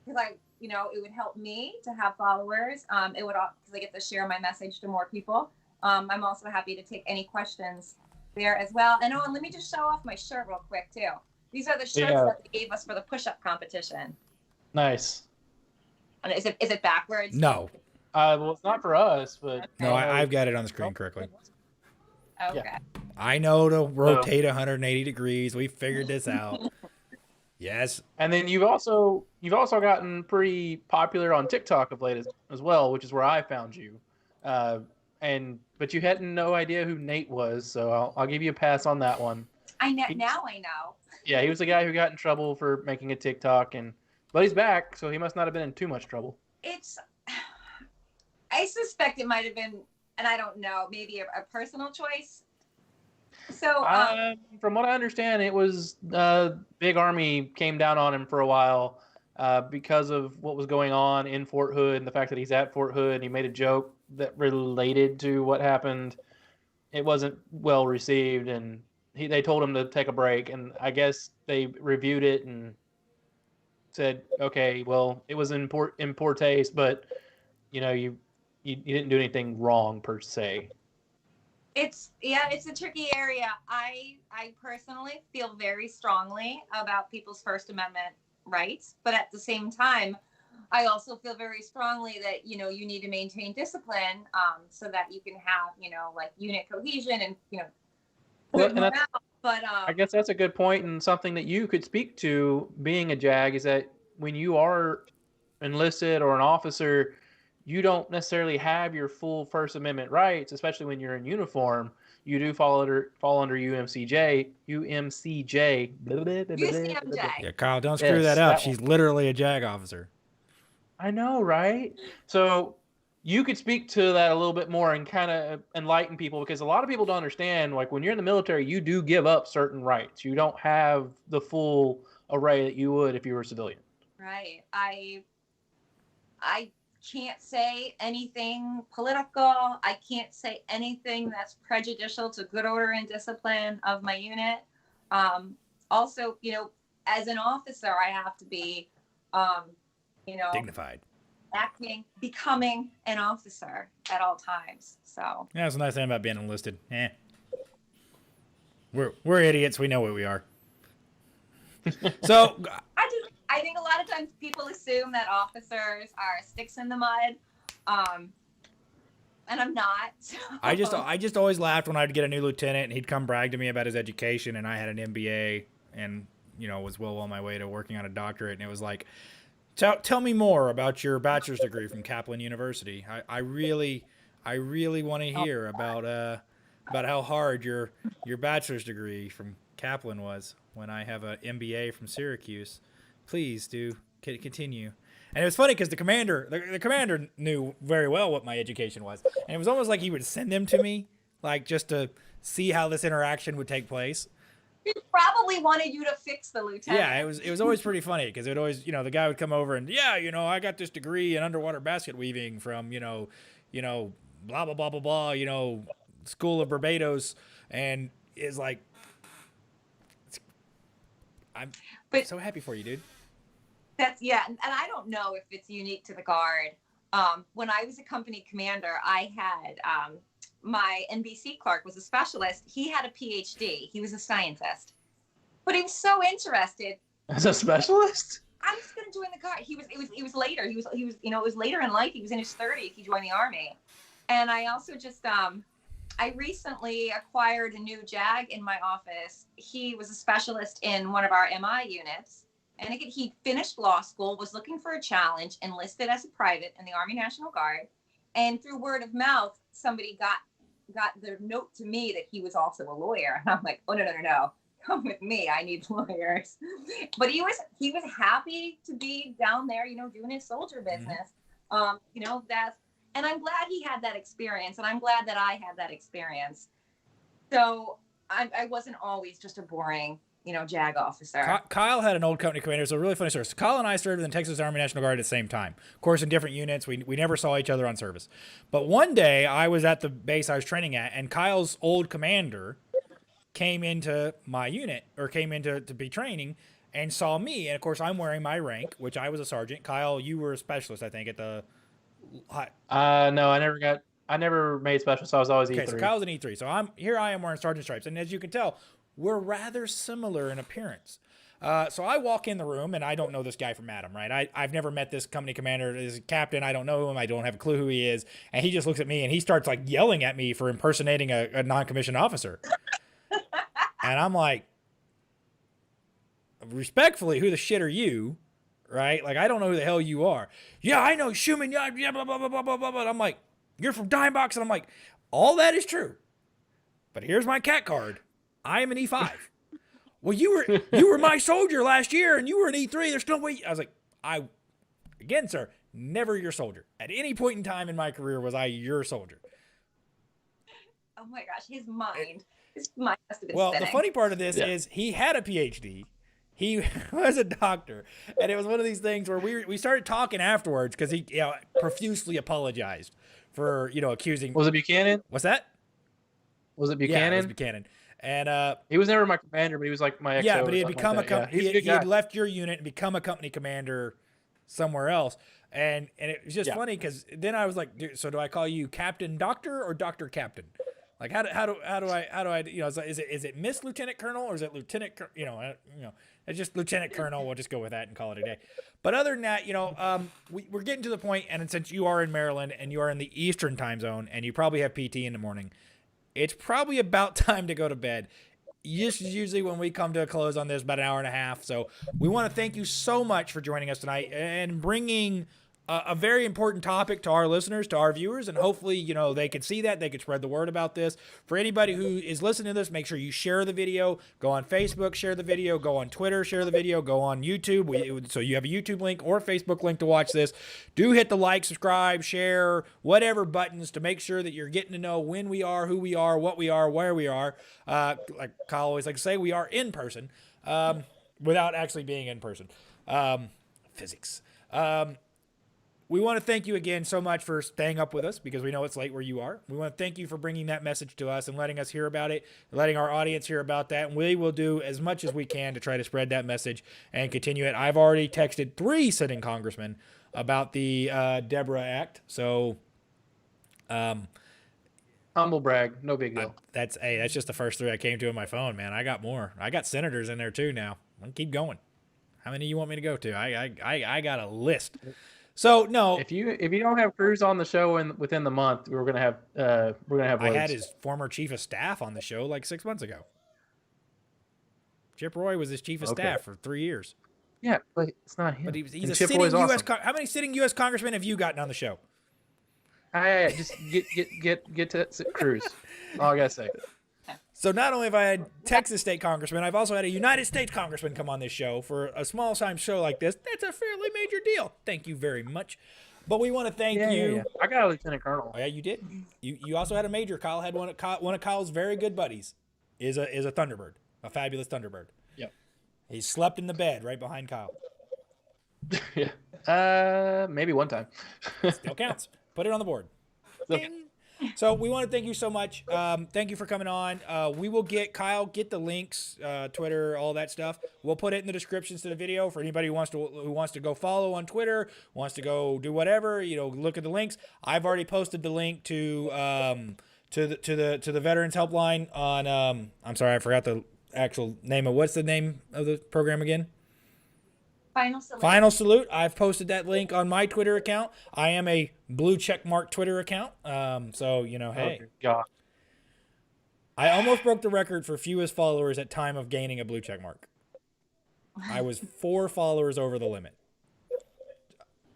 Because it would help me to have followers. It would, because I get to share my message to more people. I'm also happy to take any questions there as well. And let me just show off my shirt real quick too. These are the shirts that they gave us for the push-up competition. Nice. And is it backwards? No. Well, it's not for us, but No, I've got it on the screen correctly. Okay. Yeah. I know to rotate 180 degrees. We figured this out. Yes. And then you've also gotten pretty popular on TikTok of late as well, which is where I found you. But you had no idea who Nate was, so I'll give you a pass on that one. Now I know. Yeah, he was the guy who got in trouble for making a TikTok, but he's back, so he must not have been in too much trouble. I suspect it might have been, and I don't know, maybe a personal choice. So, from what I understand, it was Big Army came down on him for a while because of what was going on in Fort Hood and the fact that he's at Fort Hood. And he made a joke that related to what happened. It wasn't well received, and they told him to take a break. And I guess they reviewed it and said, okay, well, it was in poor taste, but you didn't do anything wrong per se. It's a tricky area. I personally feel very strongly about people's First Amendment rights, but at the same time, I also feel very strongly that you need to maintain discipline so that you can have like unit cohesion and good morale. But I guess that's a good point, and something that you could speak to being a JAG is that when you are enlisted or an officer, you don't necessarily have your full First Amendment rights, especially when you're in uniform. You do fall under UMCJ. UMCJ. UCMJ. Yeah, Kyle, don't screw that up. She's one. literally a JAG officer. I know, right? So you could speak to that a little bit more and kind of enlighten people, because a lot of people don't understand, like when you're in the military, you do give up certain rights. You don't have the full array that you would if you were a civilian. Right. I can't say anything political. I can't say anything that's prejudicial to good order and discipline of my unit. Also, as an officer, I have to be, Dignified. Becoming an officer at all times. So Yeah, that's a nice thing about being enlisted. We're idiots. We know what we are. So I think a lot of times people assume that officers are sticks in the mud, and I'm not. So. I just always laughed when I'd get a new lieutenant and he'd come brag to me about his education, and I had an MBA and was well on my way to working on a doctorate, and it was like, tell me more about your bachelor's degree from Kaplan University. I really want to hear about how hard your bachelor's degree from Kaplan was when I have an MBA from Syracuse. Please do continue. And it was funny because the commander knew very well what my education was, and it was almost like he would send them to me, like just to see how this interaction would take place. He probably wanted you to fix the lieutenant. Yeah, it was always pretty funny because it always the guy would come over and I got this degree in underwater basket weaving from blah blah blah blah blah School of Barbados, and is like, I'm so happy for you, dude. And I don't know if it's unique to the Guard. When I was a company commander, I had my NBC clerk was a specialist. He had a PhD. He was a scientist, but he was so interested. As a specialist? I was going to join the Guard. It was later. He was it was later in life. He was in his 30s. He joined the Army, and I also just I recently acquired a new JAG in my office. He was a specialist in one of our MI units. And again, he finished law school, was looking for a challenge, enlisted as a private in the Army National Guard. And through word of mouth, somebody got the note to me that he was also a lawyer. And I'm like, oh, no. Come with me. I need lawyers. But he was happy to be down there, doing his soldier business. And I'm glad he had that experience. And I'm glad that I had that experience. So I wasn't always just a boring JAG officer. Kyle had an old company commander. So a really funny story. So Kyle and I served in the Texas Army National Guard at the same time. Of course, in different units. We never saw each other on service. But one day I was at the base I was training at, and Kyle's old commander came into my unit, or came into to be training, and saw me. And of course, I'm wearing my rank, which I was a sergeant. Kyle, you were a specialist, I think, at the. No, I never made special, so I was always E3. Okay, so Kyle's an E3. So I am wearing sergeant stripes, and as you can tell, we're rather similar in appearance. So I walk in the room, and I don't know this guy from Adam, right? I've never met this company commander, this captain. I don't know him. I don't have a clue who he is. And he just looks at me, and he starts like yelling at me for impersonating a non-commissioned officer. And I'm like, respectfully, who the shit are you? Right? Like, I don't know who the hell you are. Yeah, I know Schumann. Yeah, blah, blah, blah, blah, blah, blah. I'm like, you're from Dime Box. And I'm like, all that is true. But here's my cat card. I am an E5. Well, you were my soldier last year, and you were an E3. There's no way. I was like, again, sir, never your soldier. At any point in time in my career was I your soldier. Oh my gosh, his mind must have been Well, spinning. the funny part of this is he had a PhD. He was a doctor, and it was one of these things where we started talking afterwards because he profusely apologized for accusing. Was it Buchanan? What's that? Was it Buchanan? Yeah, it was Buchanan. And he was never my commander, but he was like my XO. yeah, but he had become he had left your unit and become a company commander somewhere else. And it was just funny because then I was like, so do I call you Captain Doctor or Doctor Captain? Like how do I is it Miss Lieutenant Colonel or is it Lieutenant it's just Lieutenant Colonel. We'll just go with that and call it a day. But other than that, we're getting to the point, and since you are in Maryland and you are in the Eastern time zone and you probably have PT in the morning, it's probably about time to go to bed. This is usually when we come to a close on this, about an hour and a half. So we want to thank you so much for joining us tonight and bringing a very important topic to our listeners, to our viewers, and hopefully, they could see that, they could spread the word about this. For anybody who is listening to this, make sure you share the video, go on Facebook, share the video, go on Twitter, share the video, go on YouTube. So you have a YouTube link or Facebook link to watch this. Do hit the like, subscribe, share, whatever buttons to make sure that you're getting to know when we are, who we are, what we are, where we are. Like Kyle always likes to say, we are in person, without actually being in person. Physics. We want to thank you again so much for staying up with us because we know it's late where you are. We want to thank you for bringing that message to us and letting us hear about it, letting our audience hear about that. And we will do as much as we can to try to spread that message and continue it. I've already texted 3 sitting congressmen about the Deborah Act. So, humble brag, no big deal. That's just the first 3 I came to on my phone, man. I got more. I got senators in there too now. I'll keep going. How many you want me to go to? I got a list. So no, if you don't have Cruz on the show within the month, we're gonna have I loads. had his former chief of staff on the show like 6 months ago. Chip Roy was his chief of staff for 3 years. Yeah, but it's not him. But he's a Chip sitting Roy's U.S. awesome. How many sitting U.S. congressmen have you gotten on the show? I just get to Cruz. All I gotta say. So not only have I had Texas state congressman, I've also had a United States congressman come on this show for a small time show like this. That's a fairly major deal. Thank you very much. But we want to thank you. Yeah. I got a lieutenant colonel. Oh, yeah, you did. You also had a major. Kyle had one of Kyle's very good buddies. Is a Thunderbird, a fabulous Thunderbird. Yep. He slept in the bed right behind Kyle. Yeah. Maybe one time. Still counts. Put it on the board. Ding. So we want to thank you so much. Thank you for coming on. We will get the links, Twitter, all that stuff. We'll put it in the descriptions to the video for anybody who wants to go follow on Twitter, wants to go do whatever. Look at the links. I've already posted the link to the Veterans Helpline on. I'm sorry, I forgot the actual name of what's the name of the program again. Final Salute. I've posted that link on my Twitter account. I am a blue checkmark Twitter account. So, hey. Oh, God. I almost broke the record for fewest followers at time of gaining a blue checkmark. I was 4 followers over the limit.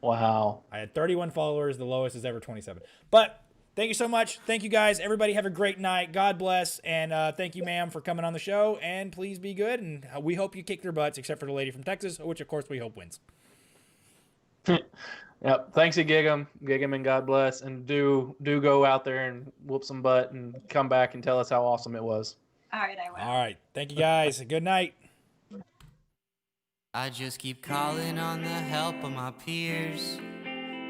Wow. I had 31 followers. The lowest is ever 27. But thank you so much. Thank you, guys. Everybody have a great night. God bless. And thank you, ma'am, for coming on the show. And please be good. And we hope you kick their butts, except for the lady from Texas, which, of course, we hope wins. Yep. Thanks to Gig'em, and God bless. And do go out there and whoop some butt and come back and tell us how awesome it was. All right, I will. All right. Thank you, guys. Good night. I just keep calling on the help of my peers,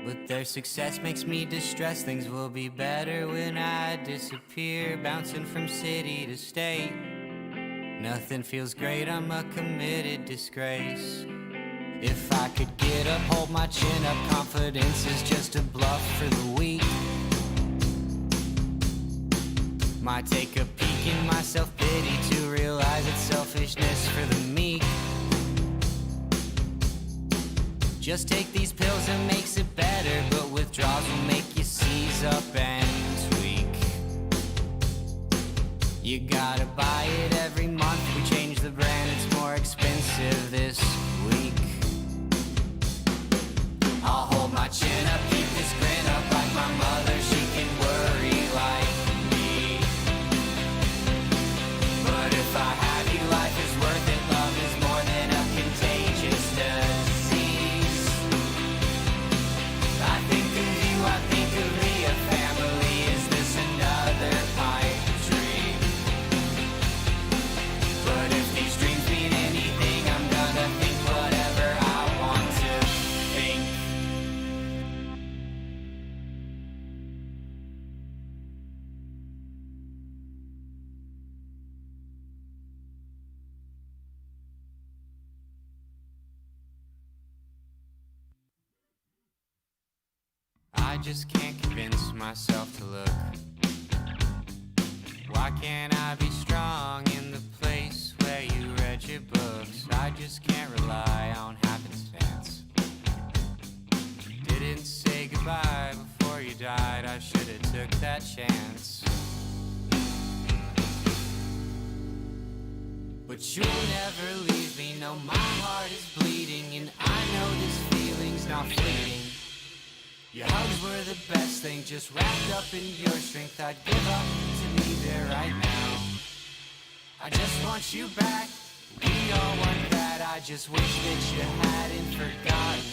but their success makes me distressed. Things will be better when I disappear, bouncing from city to state. Nothing feels great, I'm a committed disgrace. If I could get up, hold my chin up, confidence is just a bluff for the weak. Might take a peek in my self-pity to realize it's selfishness for the meek. Just take these pills, it makes it better, but withdrawals will make you seize up and tweak. You gotta buy it every month, we change the brand, it's more expensive this week. I'll hold my chin up, keep this grin up like my mother, she can worry like me. But if I have you, life is worth it, love is more than a contagious disease. I think of you, I think of me, a family, is this another pipe dream? But if these dreams mean anything, I'm gonna think whatever I want to think. I just can't convince myself to look. Why can't I be strong in the place where you read your books? I just can't rely on happenstance. Didn't say goodbye before you died, I should've took that chance. But you'll never leave me, no, my heart is bleeding, and I know this feeling's not fleeting. Your hugs were the best thing, just wrapped up in your strength. I'd give up to be there right now. I just want you back, we all want that. I just wish that you hadn't forgotten.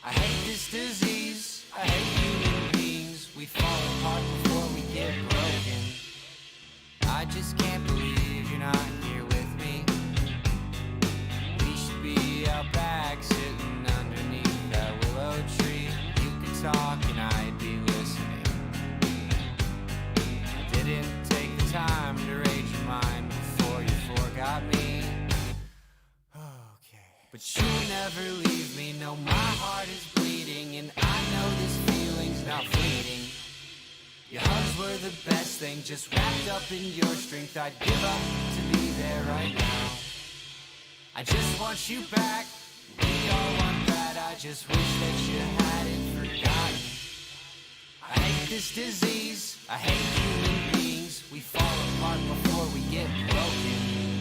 I hate this disease, I hate human beings. We fall apart before we get broken. I just can't believe you're not here with me. We should be out back sitting underneath that willow tree. Talk and I'd be listening. I didn't take the time to read your mind before you forgot me. Okay. But you'll never leave me, no, my heart is bleeding, and I know this feeling's not fleeting. Your hugs were the best thing, just wrapped up in your strength. I'd give up to be there right now. I just want you back, we all want that. I just wish that you hadn't forgotten. I hate this disease, I hate human beings. We fall apart before we get broken.